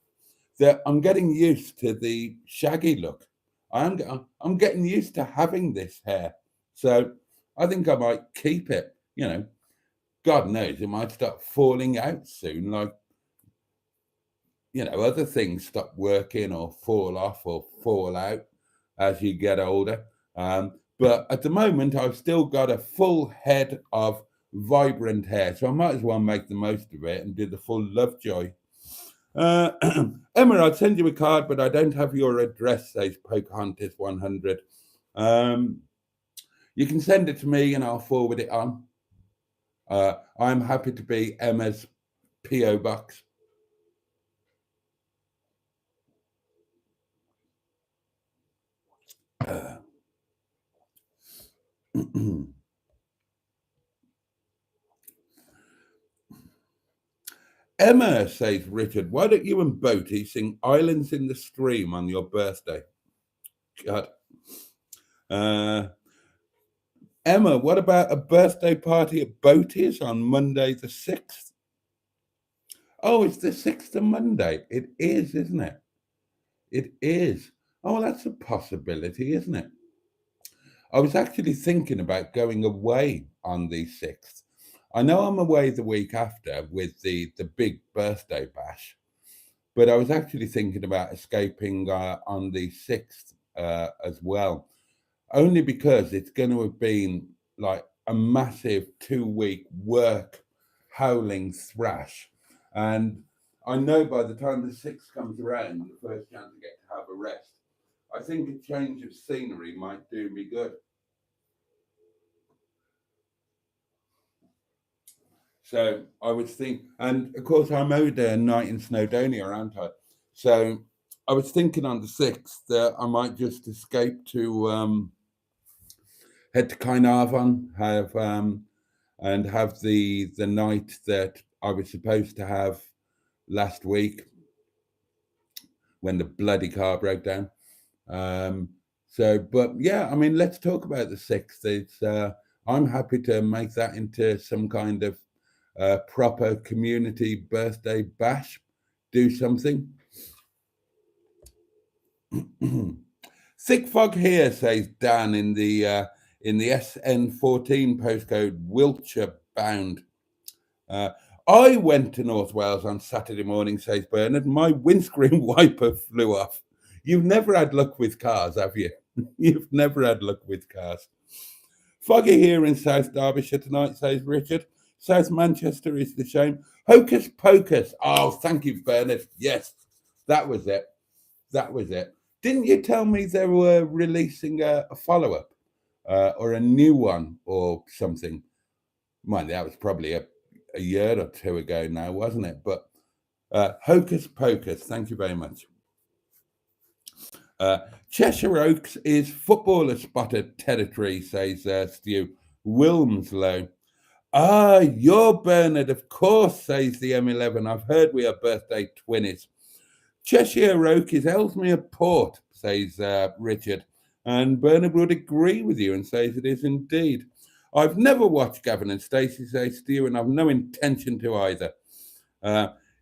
that I'm getting used to the shaggy look. I'm getting used to having this hair. So I think I might keep it. God knows, it might start falling out soon, like, other things stop working or fall off or fall out as you get older. But at the moment, I've still got a full head of vibrant hair, so I might as well make the most of it and do the full Lovejoy. Emma, I'd send you a card, but I don't have your address, says Pocahontas 100. You can send it to me and I'll forward it on. I'm happy to be Emma's P.O. box. Emma, says Richard, why don't you and Boaty sing Islands in the Stream on your birthday? God. Emma, what about a birthday party at Boaty's on Monday the 6th? Oh, it's the 6th of Monday. It is, isn't it? It is. Oh, well, that's a possibility, isn't it? I was actually thinking about going away on the 6th. I know I'm away the week after with the big birthday bash, but I was actually thinking about escaping on the 6th as well, only because it's going to have been like a massive 2 week work howling thrash. And I know by the time the 6th comes around, the first chance to get to have a rest, I think a change of scenery might do me good. So I was thinking, and of course, I'm owed a night in Snowdonia, aren't I? So I was thinking on the 6th that I might just escape to head to Caernarfon, have and have the night that I was supposed to have last week when the bloody car broke down. Um, but yeah, I mean, let's talk about the 6th. It's I'm happy to make that into some kind of proper community birthday bash. Do something. Thick fog here, says Dan in the SN14 postcode, Wiltshire bound. Uh, I went to North Wales on Saturday morning, says Bernard. My windscreen wiper flew off. You've never had luck with cars, have you? You've never had luck with cars. Foggy here in South Derbyshire tonight, says Richard. South Manchester is the shame. Hocus pocus. Oh, thank you, Bernard. Yes, that was it. That was it. Didn't you tell me they were releasing a follow up or a new one or something? Mind, that was probably a year or two ago now, wasn't it? But Hocus Pocus, thank you very much. Cheshire Oaks is footballer spotted territory, says Stu Wilmslow. Ah, you're Bernard, of course, says the M11. I've heard we are birthday twinnies. Cheshire Oak is Ellesmere Port, says Richard. And Bernard would agree with you and says it is indeed. I've never watched Gavin and Stacey, says Stu, and I've no intention to either.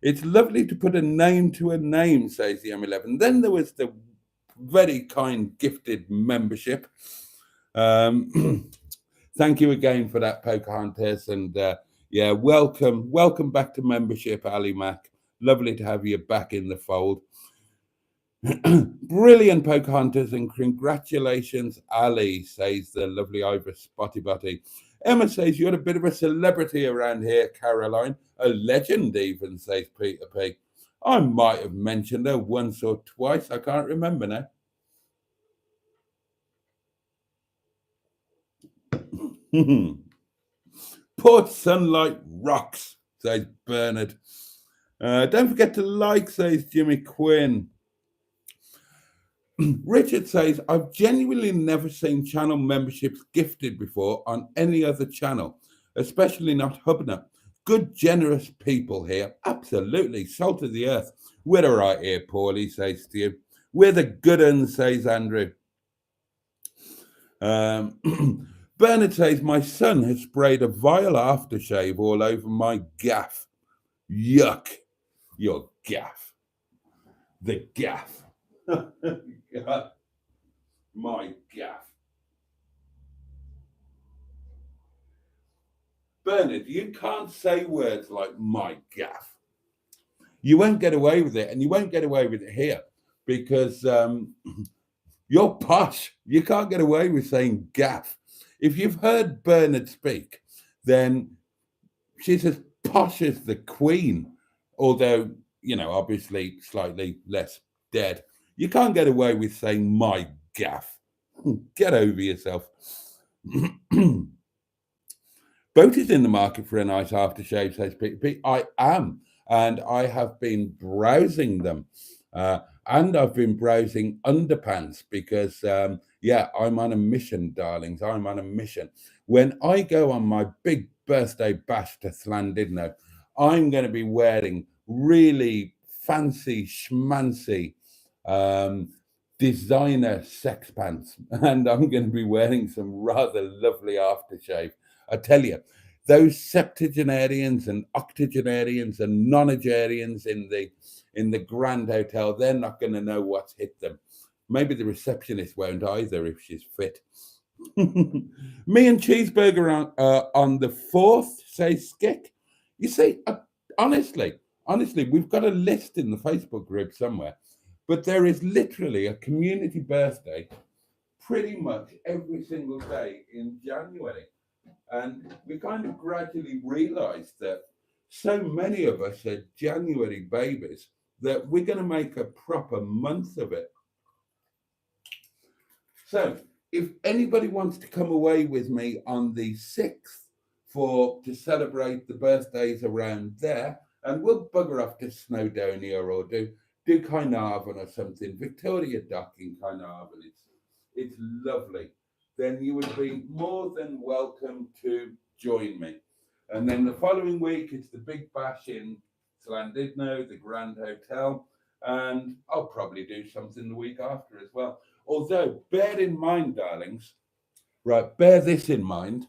It's lovely to put a name to a name, says the M11. Then there was the very kind gifted membership. Thank you again for that, Pocahontas. And yeah, welcome back to membership, Ali Mac. Lovely to have you back in the fold. Brilliant, Pocahontas, and congratulations, Ali, says the lovely Ivor Spotty Butty. Emma says you're a bit of a celebrity around here, Caroline. A legend, even, says Peter P. I might have mentioned her once or twice. I can't remember now. Port sunlight rocks, says Bernard. Don't forget to like, says Jimmy Quinn. Richard says, I've genuinely never seen channel memberships gifted before on any other channel, especially not Hubner. Good, generous people here. Absolutely. Salt of the earth. We're all right here, Paulie, says Steve. We're the good uns, says Andrew. Bernard says, my son has sprayed a vile aftershave all over my gaff. Yuck. Your gaff. The gaff. My gaff. Bernard, you can't say words like my gaff. You won't get away with it, and you won't get away with it here because you're posh. You can't get away with saying gaff. If you've heard Bernard speak, then she's as posh as the Queen, although, obviously slightly less dead. You can't get away with saying my gaff. Get over yourself. Boaty's in the market for a nice aftershave, says Peter P. I am, and I have been browsing them. And I've been browsing underpants because, I'm on a mission, darlings. I'm on a mission. When I go on my big birthday bash to Llandudno, I'm going to be wearing really fancy, schmancy designer sex pants, and I'm going to be wearing some rather lovely aftershave. I tell you, those septuagenarians and octogenarians and nonagarians in the Grand Hotel, they're not going to know what's hit them. Maybe the receptionist won't either if she's fit. Me and Cheeseburger on the 4th, say Skick. You see, honestly, we've got a list in the Facebook group somewhere, but there is literally a community birthday pretty much every single day in January. And we kind of gradually realized that so many of us are January babies that we're going to make a proper month of it. So, if anybody wants to come away with me on the 6th to celebrate the birthdays around there, and we'll bugger off to Snowdonia or do Carnarvon or something, Victoria Dock in Carnarvon. It's lovely. Then you would be more than welcome to join me. And then the following week, it's the big bash in Llandudno, the Grand Hotel, and I'll probably do something the week after as well. Although, bear in mind, darlings, right, bear this in mind,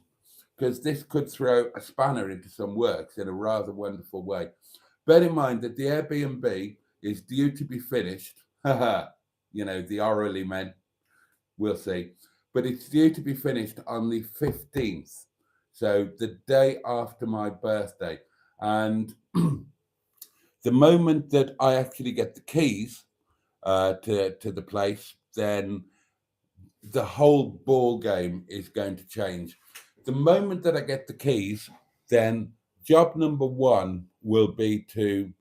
because this could throw a spanner into some works in a rather wonderful way. Bear in mind that the Airbnb is due to be finished. The orally men, we'll see. But it's due to be finished on the 15th. So the day after my birthday. And the moment that I actually get the keys to the place, then the whole ball game is going to change. The moment that I get the keys, then job number one will be to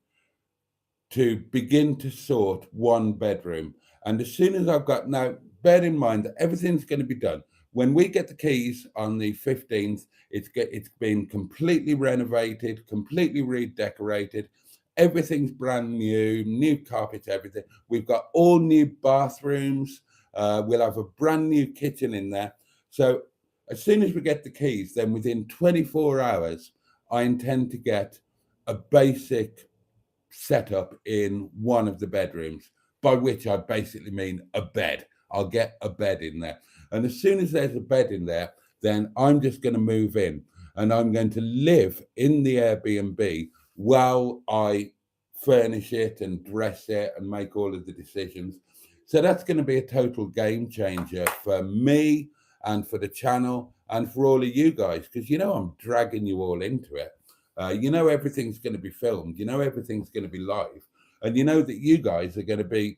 begin to sort one bedroom. And as soon as I've got, now bear in mind that everything's going to be done. When we get the keys on the 15th, it's been completely renovated, completely redecorated. Everything's brand new carpets, everything. We've got all new bathrooms. We'll have a brand new kitchen in there. So as soon as we get the keys, then within 24 hours, I intend to get a basic setup in one of the bedrooms, by which I basically mean a bed. I'll get a bed in there. And as soon as there's a bed in there, then I'm just going to move in and I'm going to live in the Airbnb while I furnish it and dress it and make all of the decisions. So that's going to be a total game changer for me and for the channel and for all of you guys, because I'm dragging you all into it. Everything's going to be filmed. Everything's going to be live. And that you guys are going to be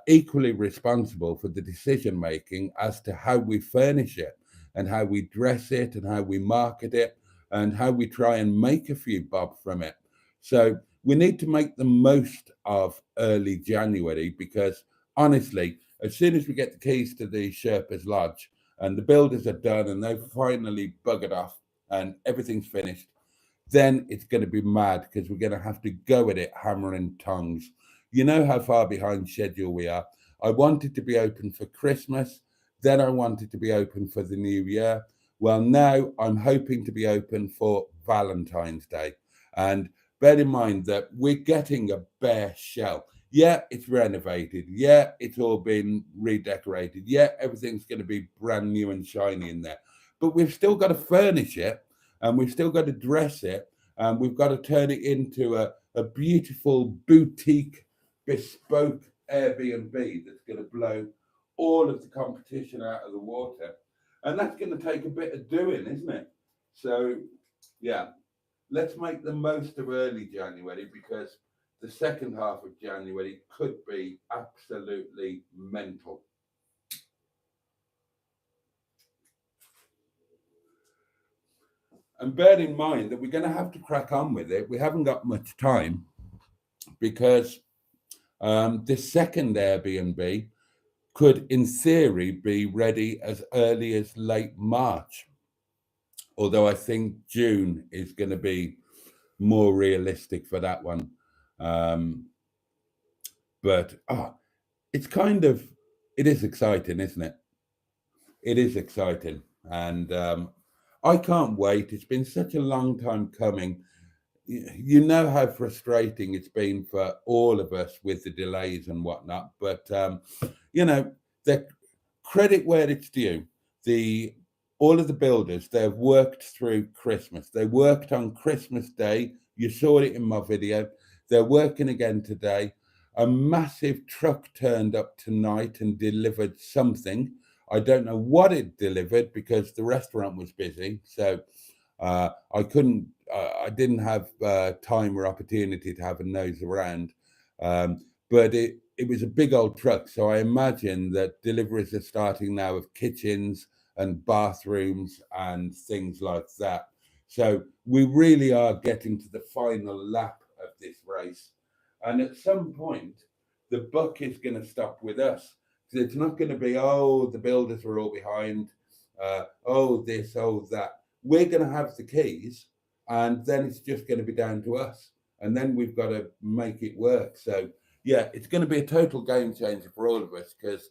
equally responsible for the decision making as to how we furnish it and how we dress it and how we market it and how we try and make a few bob from it. So we need to make the most of early January, because honestly, as soon as we get the keys to the Sherpa's Lodge and the builders are done and they've finally buggered off and everything's finished, then it's going to be mad, because we're going to have to go at it hammer and tongs. You know how far behind schedule we are. I wanted to be open for Christmas, then I wanted to be open for the New Year. Well, now I'm hoping to be open for Valentine's Day. And bear in mind that we're getting a bare shell. Yeah, it's renovated. Yeah, it's all been redecorated. Yeah, everything's going to be brand new and shiny in there. But we've still got to furnish it, and we've still got to dress it, and we've got to turn it into a beautiful boutique, bespoke Airbnb that's going to blow all of the competition out of the water. And that's going to take a bit of doing, isn't it? So, yeah, let's make the most of early January, because the second half of January could be absolutely mental. And bear in mind that we're going to have to crack on with it. We haven't got much time, because the second Airbnb could, in theory, be ready as early as late March. Although I think June is going to be more realistic for that one. But it is exciting, isn't it? It is exciting. And I can't wait. It's been such a long time coming. You know how frustrating it's been for all of us with the delays and whatnot. But, the credit where it's due, all of the builders, they've worked through Christmas. They worked on Christmas Day. You saw it in my video. They're working again today. A massive truck turned up tonight and delivered something. I don't know what it delivered because the restaurant was busy. So I didn't have time or opportunity to have a nose around. Um, but it was a big old truck. So I imagine that deliveries are starting now of kitchens and bathrooms and things like that. So we really are getting to the final lap of this race. And at some point, the buck is going to stop with us. So it's not going to be, oh, the builders are all behind, oh, this, oh, that. We're going to have the keys, and then it's just going to be down to us. And then we've got to make it work. So, yeah, it's going to be a total game changer for all of us because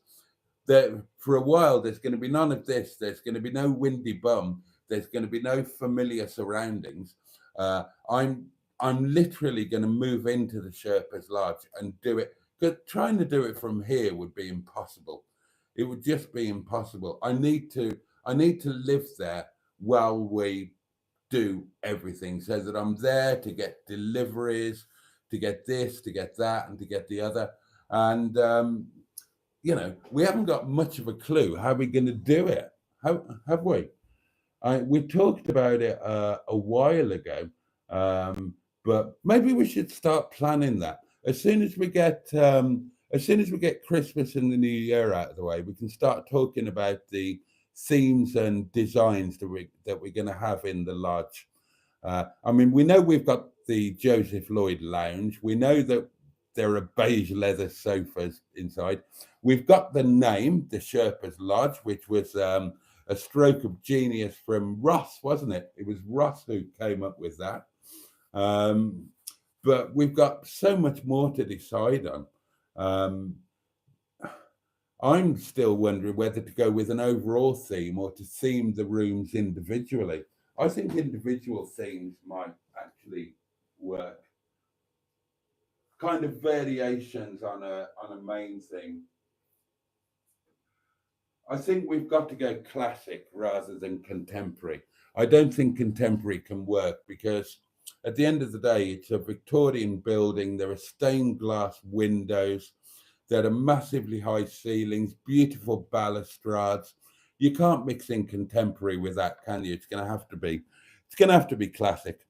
for a while, there's going to be none of this. There's going to be no windy bum. There's going to be no familiar surroundings. Uh, I'm I'm literally going to move into the Sherpa's lodge and do it. Because trying to do it from here would be impossible. It would just be impossible. I need to live there while we do everything, so that I'm there to get deliveries, to get this, to get that, and to get the other. And we haven't got much of a clue how we're going to do it. How have we? We talked about it a while ago, um, but maybe we should start planning that. As soon as we get Christmas and the New Year out of the way, we can start talking about the themes and designs that we're going to have in the lodge. I mean, we know we've got the Joseph Lloyd Lounge. We know that there are beige leather sofas inside. We've got the name, the Sherpa's Lodge, which was a stroke of genius from Ross, wasn't it? It was Ross who came up with that. Um, but we've got so much more to decide on. Um, I'm still wondering whether to go with an overall theme or to theme the rooms individually. I think individual themes might actually work. Kind of variations on a main theme. I think we've got to go classic rather than contemporary. I don't think contemporary can work because at the end of the day, it's a Victorian building. There are stained glass windows. There are massively high ceilings, beautiful balustrades. You can't mix in contemporary with that, can you? It's going to have to be classic.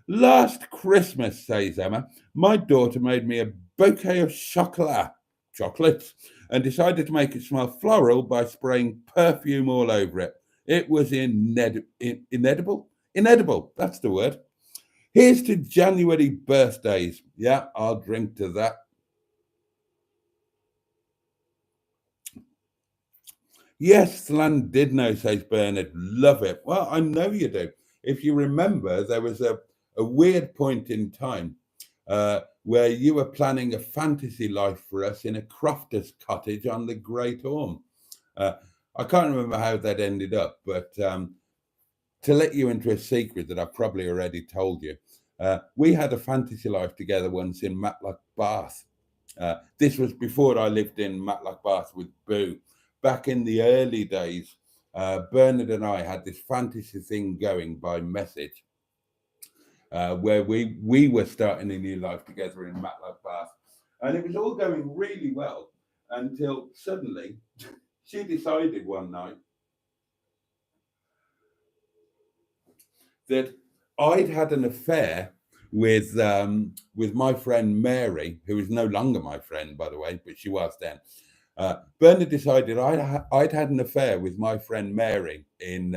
Last Christmas, says Emma, my daughter made me a bouquet of chocolates, and decided to make it smell floral by spraying perfume all over it. It was inedible. Inedible, that's the word. Here's to January birthdays. Yeah, I'll drink to that. Yes, Land did know, says Bernard. Love it. Well, I know you do. If you remember, there was a weird point in time where you were planning a fantasy life for us in a crofter's cottage on the Great Orme. Uh, I can't remember how that ended up, but to let you into a secret that I've probably already told you, we had a fantasy life together once in Matlock Bath. This was before I lived in Matlock Bath with Boo. Back in the early days, Bernard and I had this fantasy thing going by message, where we were starting a new life together in Matlock Bath, and it was all going really well until suddenly she decided one night that I'd had an affair with my friend Mary, who is no longer my friend, by the way, but she was then. Bernard decided I'd had an affair with my friend Mary in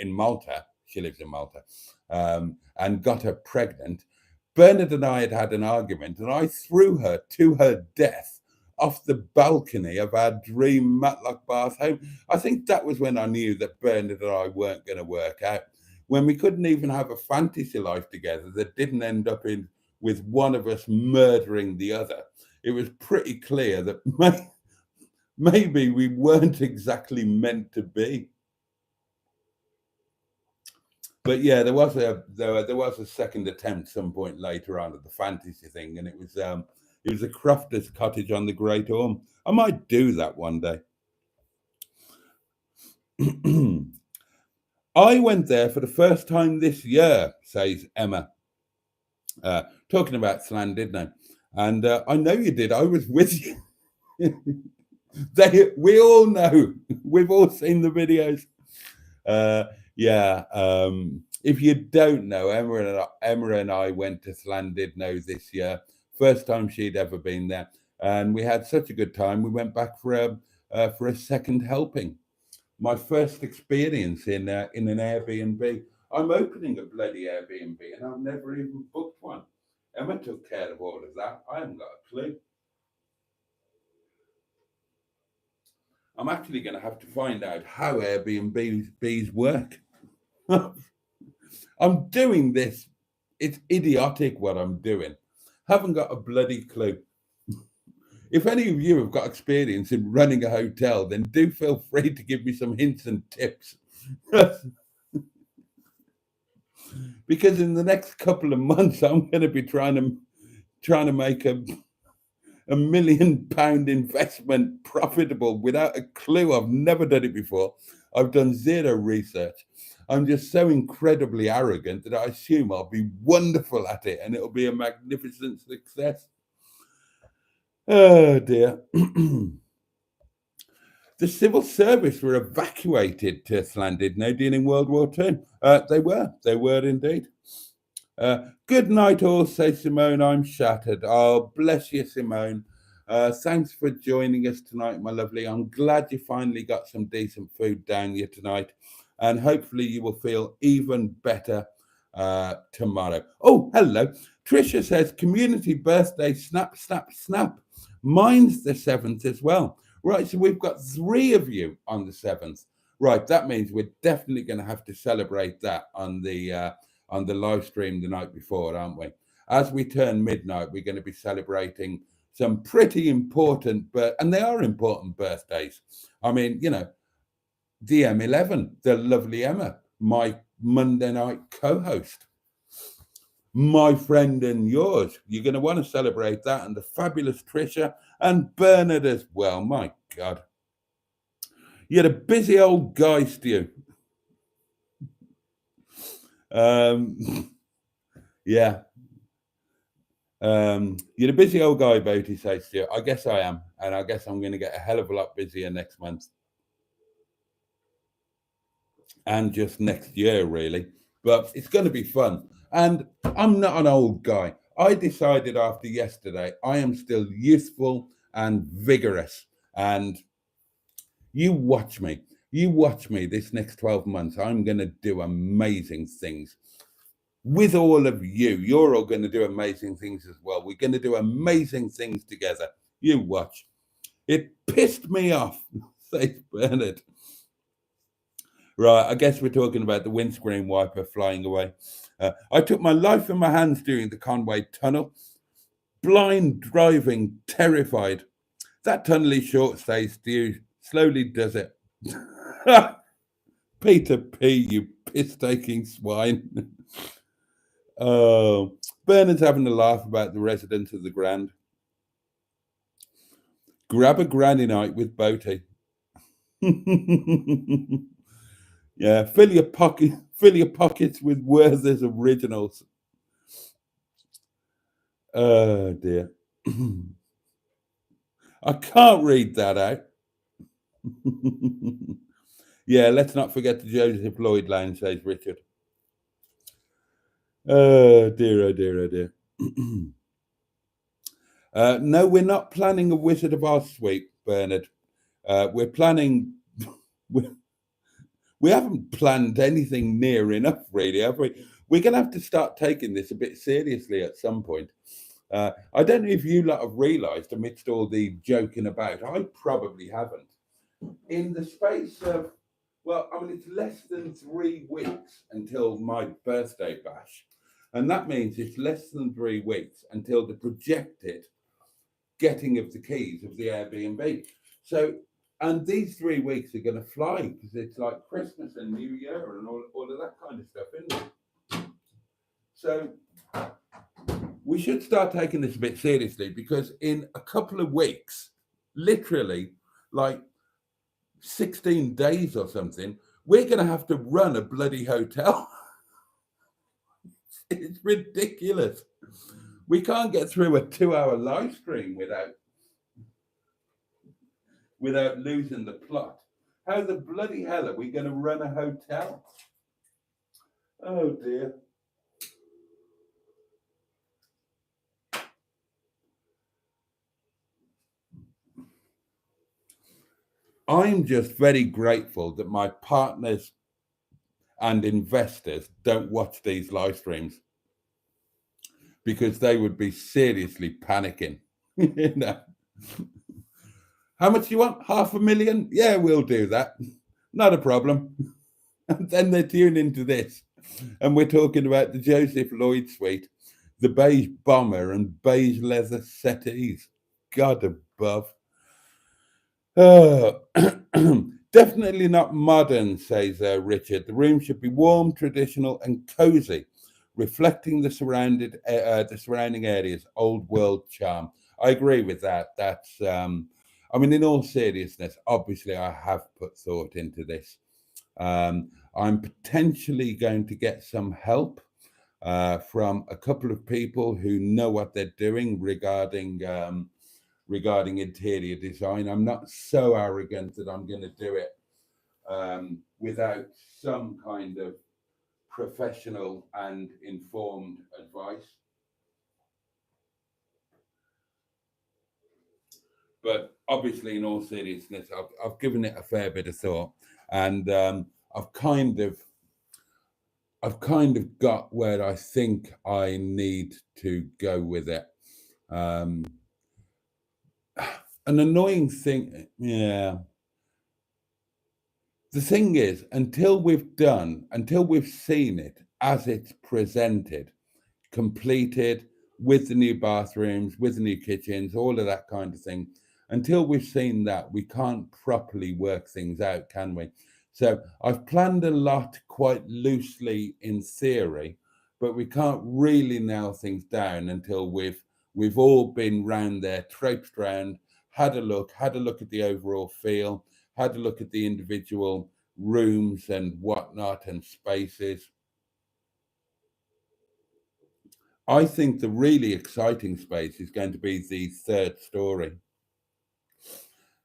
Malta. She lives in Malta, and got her pregnant. Bernard and I had had an argument, and I threw her to her death off the balcony of our dream Matlock Bath home. I think that was when I knew that Bernard and I weren't going to work out. When we couldn't even have a fantasy life together that didn't end up in with one of us murdering the other. It was pretty clear that maybe we weren't exactly meant to be. But yeah, there was a second attempt some point later on at the fantasy thing, and it was a crofter's cottage on the Great Orme. I might do that one day. I went there for the first time this year, says Emma. Talking about Slan, didn't I? And I know you did. I was with you. We all know. We've all seen the videos. Uh, yeah. If you don't know, Emma and I went to Llandudno this year. First time she'd ever been there, and we had such a good time. We went back for a second helping. My first experience in an Airbnb. I'm opening a bloody Airbnb, and I've never even booked one. Emma took care of all of that. I haven't got a clue. I'm actually going to have to find out how Airbnbs work. I'm doing this. It's idiotic what I'm doing. Haven't got a bloody clue. If any of you have got experience in running a hotel, then do feel free to give me some hints and tips. Because in the next couple of months, I'm going to be trying to make £1 million investment profitable without a clue. I've never done it before. I've done zero research. I'm just so incredibly arrogant that I assume I'll be wonderful at it and it'll be a magnificent success. Oh dear. The civil service were evacuated to Llandudno during World War II. They were indeed. Good night, all, says Simone. I'm shattered. Oh, bless you, Simone. Thanks for joining us tonight, my lovely. I'm glad you finally got some decent food down you tonight, and hopefully you will feel even better tomorrow. Oh, hello. Tricia says, community birthday, snap, snap, snap. Mine's the 7th as well. Right, so we've got 3 of you on the 7th. Right, that means we're definitely going to have to celebrate that on the live stream the night before, aren't we? As we turn midnight, we're going to be celebrating some pretty important, and they are important birthdays. I mean, you know, the M11, the lovely Emma, my Monday night co-host, my friend and yours. You're going to want to celebrate that, and the fabulous Trisha and Bernard as well. My God. You're a busy old guy, Stu. Yeah. You're a busy old guy, Boaty, says Stu. I guess I am. And I guess I'm going to get a hell of a lot busier next month. And just next year, really. But it's going to be fun. And I'm not an old guy. I decided after yesterday, I am still youthful and vigorous. And you watch me. You watch me this next 12 months. I'm going to do amazing things. With all of you, you're all going to do amazing things as well. We're going to do amazing things together. You watch. It pissed me off, says Bernard. Right, I guess we're talking about the windscreen wiper flying away. I took my life in my hands during the Conway Tunnel. Blind driving, terrified. That tunnel is short, says Stu. Slowly does it. Peter P., you piss-taking swine. Oh, Bernard's having a laugh about the residents of the Grand. Grab a granny night with Boaty. Yeah, fill your pockets with Werther's originals. Oh dear. I can't read that out. Yeah, let's not forget the Joseph Lloyd line, says Richard. Oh dear, oh dear, oh dear. No, we're not planning a Wizard of Oz suite, Bernard. We're planning. We haven't planned anything near enough, really, have we? We're going to have to start taking this a bit seriously at some point. I don't know if you lot have realised, amidst all the joking about, I probably haven't. In the space of, well, I mean, it's less than 3 weeks until my birthday bash. And that means it's less than 3 weeks until the projected getting of the keys of the Airbnb. So, and these 3 weeks are going to fly because it's like Christmas and New Year and all of that kind of stuff, isn't it? So we should start taking this a bit seriously because in a couple of weeks, literally like 16 days or something, We're going to have to run a bloody hotel. It's ridiculous. We can't get through a 2-hour live stream without losing the plot. How the bloody hell are we going to run a hotel? Oh dear. I'm just very grateful that my partners and investors don't watch these live streams, because they would be seriously panicking. You know, how much do you want? 500,000? Yeah, we'll do that. Not a problem. And then they tune into this, and we're talking about the Joseph Lloyd suite, the beige bomber and beige leather settees. God above. Oh, definitely not modern, says Richard. The room should be warm, traditional, and cozy, reflecting the surrounding area's old world charm. I agree with that. That's, I mean, in all seriousness, obviously, I have put thought into this. I'm potentially going to get some help from a couple of people who know what they're doing regarding interior design. I'm not so arrogant that I'm going to do it without some kind of professional and informed advice. But obviously, in all seriousness, I've given it a fair bit of thought, and I've kind of got where I think I need to go with it. Um, an annoying thing, yeah. The thing is, until we've seen it as it's presented, completed, with the new bathrooms, with the new kitchens, all of that kind of thing, until we've seen that, we can't properly work things out, can we? So I've planned a lot quite loosely in theory, but we can't really nail things down until we've all been round there, traipsed round, had a look at the overall feel, had a look at the individual rooms and whatnot and spaces. I think the really exciting space is going to be the third story.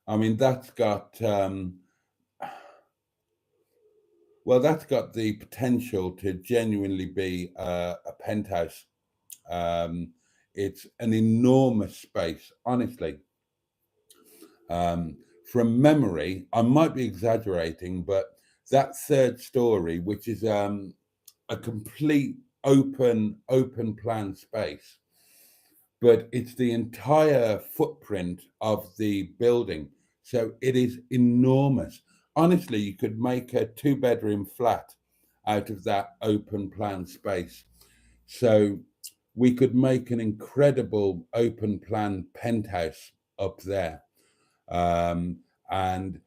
I mean, that's got the potential to genuinely be a penthouse. Um, it's an enormous space, honestly. From memory, I might be exaggerating, but that third story, which is a complete open plan space, but it's the entire footprint of the building. So it is enormous. Honestly, you could make a 2-bedroom flat out of that open plan space. So we could make an incredible open plan penthouse up there. And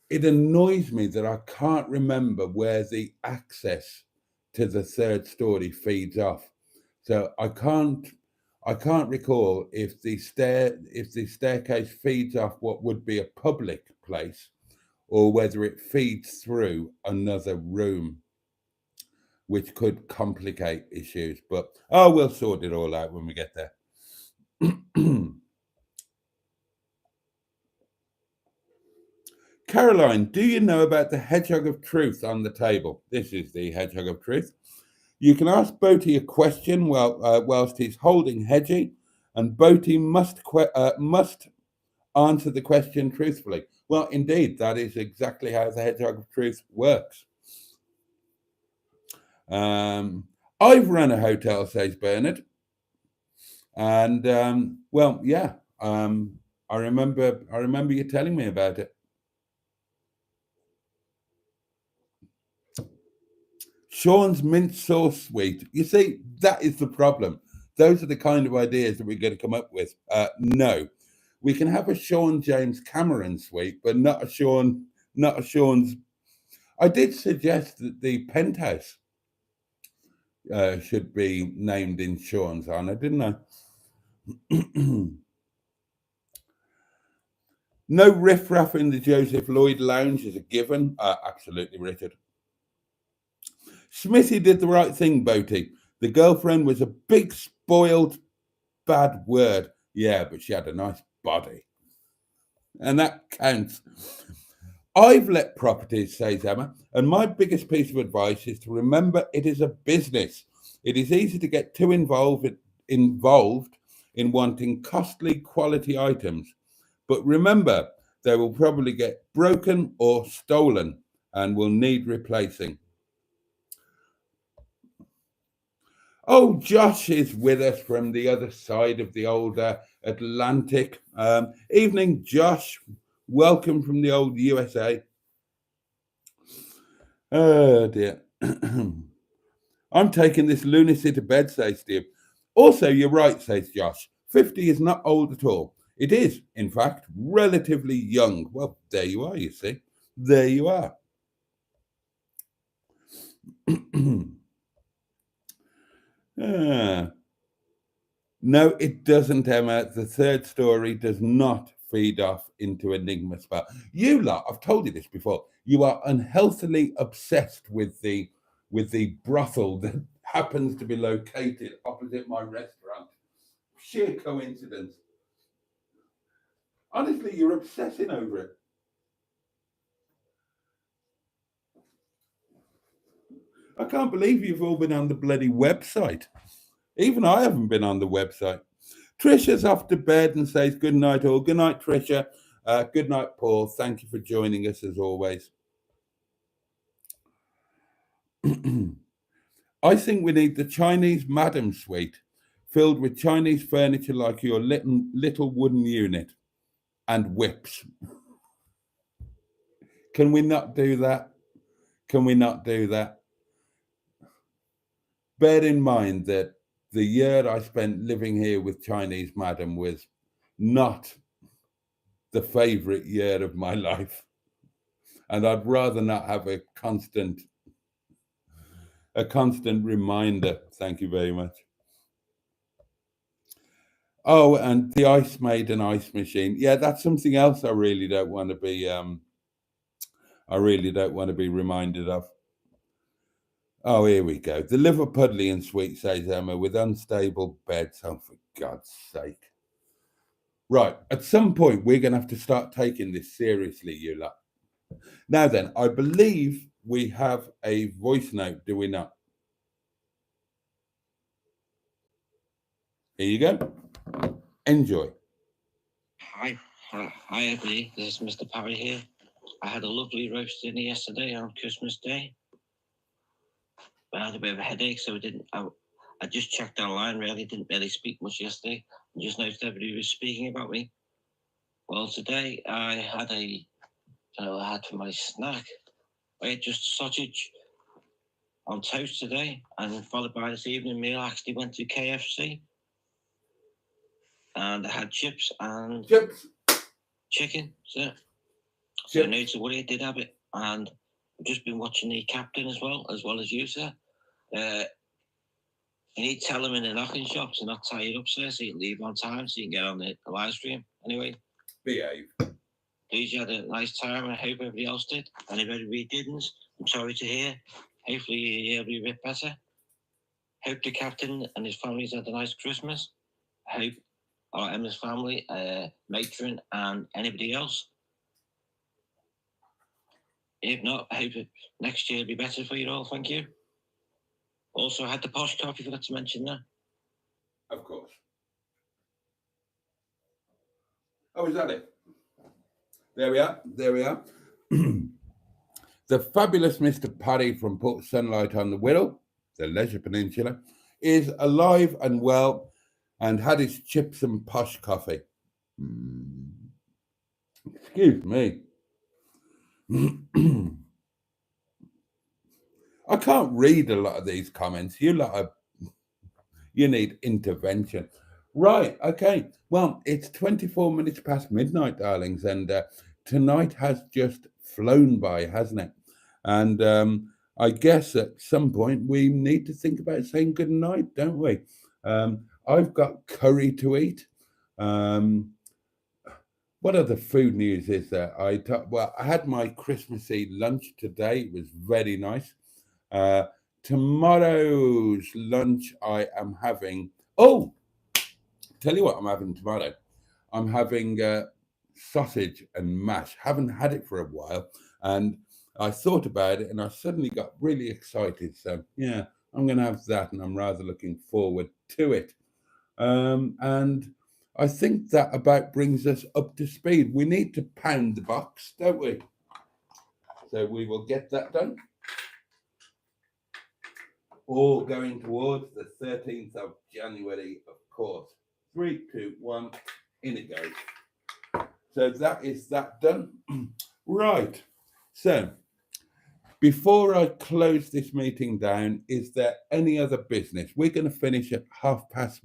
it annoys me that I can't remember where the access to the third story feeds off. So I can't recall if the staircase feeds off what would be a public place, or whether it feeds through another room, which could complicate issues. But we'll sort it all out when we get there. Caroline, do you know about the hedgehog of truth on the table? This is the hedgehog of truth. You can ask Boaty a question whilst he's holding Hedgie, and Boaty must answer the question truthfully. Well, indeed, that is exactly how the hedgehog of truth works. I've run a hotel, says Bernard, and well, yeah, I remember you telling me about it. Sean's mint sauce suite. You see, that is the problem. Those are the kind of ideas that we're going to come up with. No, we can have a Sean James Cameron suite, but not a Sean's. I did suggest that the penthouse should be named in Sean's honor, didn't I? No riffraff in the Joseph Lloyd Lounge is a given. Absolutely, Richard. Smithy did the right thing, Boaty. The girlfriend was a big, spoiled, bad word. Yeah, but she had a nice body. And that counts. I've let properties, says Emma, and my biggest piece of advice is to remember it is a business. It is easy to get too involved in wanting costly quality items. But remember, they will probably get broken or stolen and will need replacing. Oh, Josh is with us from the other side of the old Atlantic. Evening, Josh. Welcome from the old USA. Oh, dear. I'm taking this lunacy to bed, says Steve. Also, you're right, says Josh. 50 is not old at all. It is, in fact, relatively young. Well, there you are, you see. There you are. Ah. No, it doesn't, Emma. The third story does not feed off into Enigma Spa. You lot, I've told you this before, you are unhealthily obsessed with the brothel that happens to be located opposite my restaurant. Sheer coincidence. Honestly, you're obsessing over it. I can't believe you've all been on the bloody website. Even I haven't been on the website. Trisha's off to bed and says good night all. Good night, Trisha. Good night, Paul. Thank you for joining us as always. I think we need the Chinese Madam Suite filled with Chinese furniture like your little wooden unit and whips. Can we not do that? Can we not do that? Bear in mind that the year I spent living here with Chinese Madam was not the favorite year of my life. And I'd rather not have a constant reminder. Thank you very much. Oh, and the Ice Maiden ice machine. Yeah, that's something else I really don't want to be reminded of. Oh, here we go. The Liverpudlian suite, says Emma, with unstable beds. Oh, for God's sake. Right, at some point we're gonna have to start taking this seriously, you lot. Now then, I believe we have a voice note, do we not? Here you go. Enjoy. Hi, everybody. This is Mr. Parry here. I had a lovely roast dinner yesterday on Christmas Day. But I had a bit of a headache, so I just checked online. Really, didn't really speak much yesterday. I just noticed everybody was speaking about me. Well, today I had for my snack. I had just sausage on toast today, and followed by this evening meal. I actually went to KFC, and I had chips and chicken. So no to worry, I did have it, and I've just been watching the captain as well as you, sir. You need to tell them in the knocking shop to not tie you up, sir, so you can leave on time so you can get on the live stream. Anyway, behave. Please, you had a nice time, and I hope everybody else did. Anybody we didn't, I'm sorry to hear. Hopefully you'll be a bit better. Hope the captain and his family's had a nice Christmas. I hope our Emma's family, matron, and anybody else. If not, I hope next year will be better for you all. Thank you. Also, I had the posh coffee, forgot to mention that. Of course. Oh, is that it? There we are. There we are. The fabulous Mr. Parry from Port Sunlight on the Wirral, the Leisure Peninsula, is alive and well and had his chips and posh coffee. Excuse me. I can't read a lot of these comments. You need intervention. Right, okay. Well, it's 24 minutes past midnight, darlings, and tonight has just flown by, hasn't it? And I guess at some point we need to think about saying good night, don't we? I've got curry to eat. Well, What other food news is there? Well, I had my Christmassy lunch today. It was very nice. Uh, Tomorrow's lunch, I am having. Oh, tell you what, I'm having tomorrow. I'm having sausage and mash. Haven't had it for a while, and I thought about it, and I suddenly got really excited. So yeah, I'm going to have that, and I'm rather looking forward to it. And I think that about brings us up to speed. We need to pound the box, don't we? So we will get that done. All going towards the 13th of January, of course. 3, 2, 1, in it goes. So that is that done. Right. So before I close this meeting down, is there any other business? We're going to finish at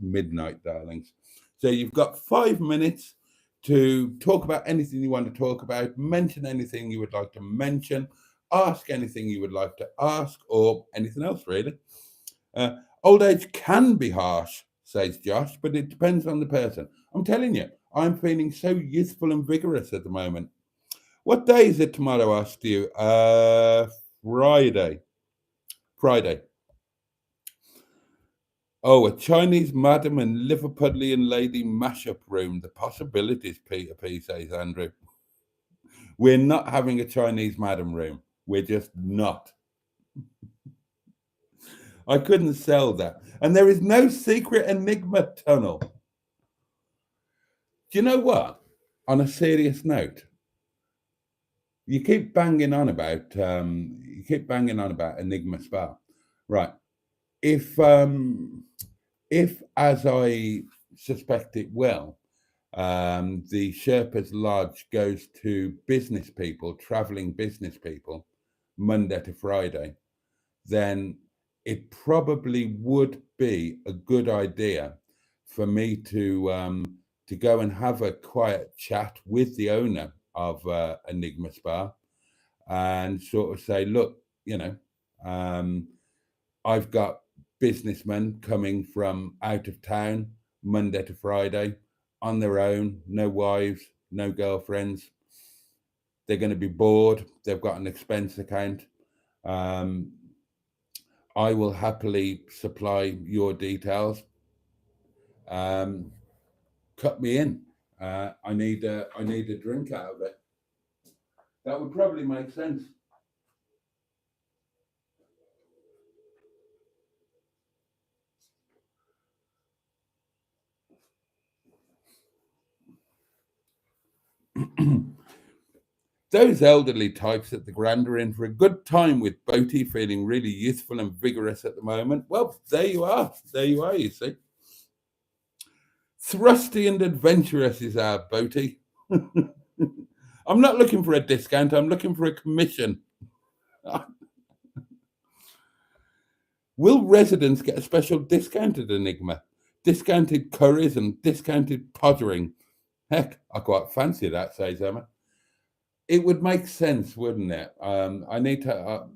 midnight, darlings. So you've got 5 minutes to talk about anything you want to talk about, mention anything you would like to mention, ask anything you would like to ask, or anything else, really. Old age can be harsh, says Josh, but it depends on the person. I'm telling you, I'm feeling so youthful and vigorous at the moment. What day is it tomorrow, I asked you? Friday. Friday. Oh, a Chinese madam and Liverpudlian lady mashup room. The possibilities, Peter P, says Andrew. We're not having a Chinese madam room. We're just not. I couldn't sell that. And there is no secret enigma tunnel. Do you know what? On a serious note, you keep banging on about Enigma Spa, right? If as I suspect it will, the Sherpa's Lodge goes to business people, traveling business people, Monday to Friday, then it probably would be a good idea for me to go and have a quiet chat with the owner of Enigma Spa and sort of say, look, um, I've got businessmen coming from out of town Monday to Friday on their own, no wives, no girlfriends. They're going to be bored. They've got an expense account. Um, I will happily supply your details. Cut me in. I need a drink out of it. That would probably make sense. Those elderly types at the Grand are in for a good time with Boaty, feeling really youthful and vigorous at the moment. Well, there you are. There you are, you see. Thrusty and adventurous is our Boaty. I'm not looking for a discount. I'm looking for a commission. Will residents get a special discount at Enigma? Discounted curries and discounted pottering. Heck, I quite fancy that, says Emma. It would make sense, wouldn't it? I need to.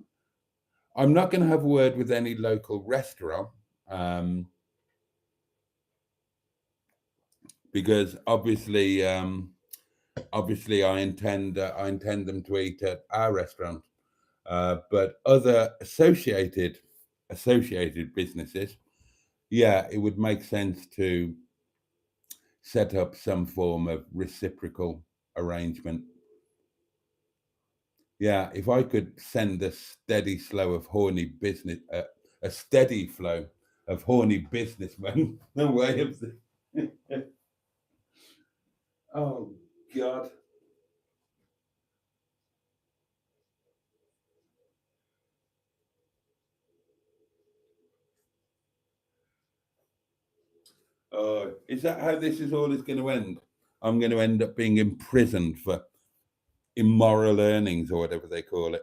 I'm not going to have a word with any local restaurant because obviously, I intend them to eat at our restaurant. But other associated businesses, yeah, it would make sense to set up some form of reciprocal arrangement. Yeah, if I could send a steady flow of horny business, a steady flow of horny businessmen the way of the. Oh God. Is that how this is all is going to end? I'm going to end up being imprisoned for immoral earnings or whatever they call it.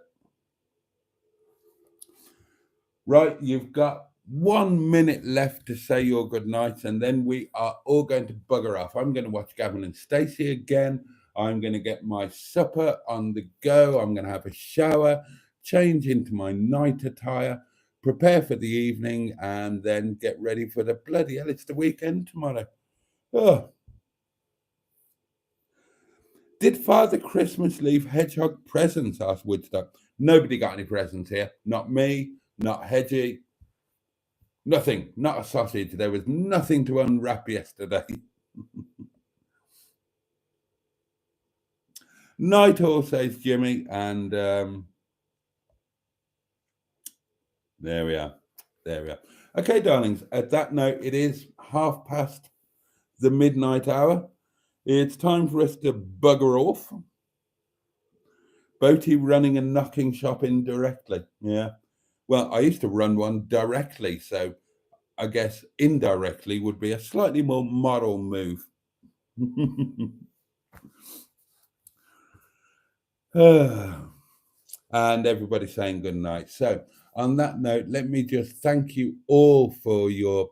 Right, you've got 1 minute left to say your good nights, and then we are all going to bugger off. I'm going to watch Gavin and Stacey again. I'm going to get my supper on the go. I'm going to have a shower, change into my night attire, prepare for the evening, and then get ready for the bloody hell. It's the weekend tomorrow. Oh, Did Father Christmas leave Hedgehog presents? Asked Woodstock. Nobody got any presents here. Not me, not Hedgie. Nothing. Not a sausage. There was nothing to unwrap yesterday. Night all, says Jimmy. And there we are. There we are. Okay, darlings. At that note, it is 1:30 the midnight hour. It's time for us to bugger off. Boaty running a knocking shop indirectly. Yeah. Well, I used to run one directly, so I guess indirectly would be a slightly more moral move. And everybody saying good night. So, on that note, let me just thank you all for your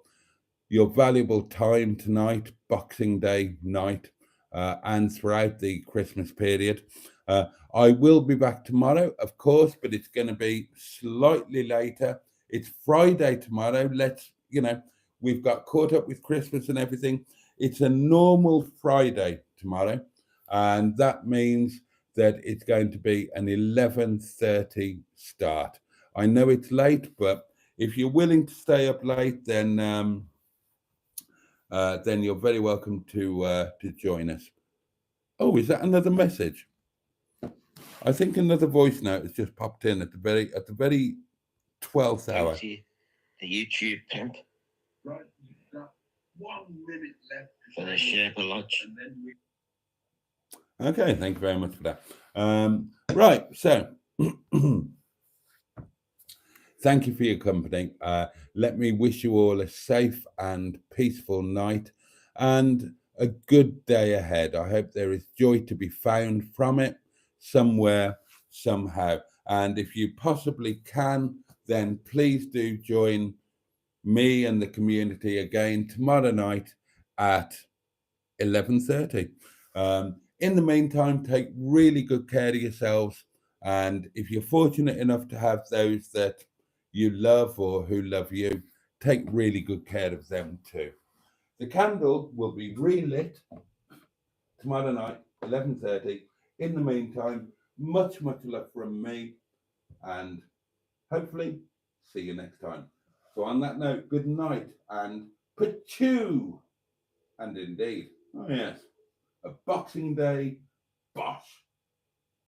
valuable time tonight, Boxing Day night, and throughout the Christmas period. I will be back tomorrow, of course, but it's going to be slightly later. It's Friday tomorrow. We've got caught up with Christmas and everything. It's a normal Friday tomorrow, and that means that it's going to be an 11:30 start. I know it's late, but if you're willing to stay up late, then you're very welcome to join us. Oh, is that another message? I think another voice note has just popped in at the very 12th hour. Boaty, the YouTube pimp. Right, you've got 1 minute left for the Sherpa Lodge. Okay, thank you very much for that. Right, so thank you for your company. Let me wish you all a safe and peaceful night and a good day ahead. I hope there is joy to be found from it somewhere, somehow. And if you possibly can, then please do join me and the community again tomorrow night at 11:30. In the meantime, take really good care of yourselves. And if you're fortunate enough to have those that you love or who love you, take really good care of them too. The candle will be relit tomorrow night, 11:30. In the meantime, much love from me, and hopefully see you next time. So on that note, good night and pachoo. And indeed, oh yes, a Boxing Day bosh.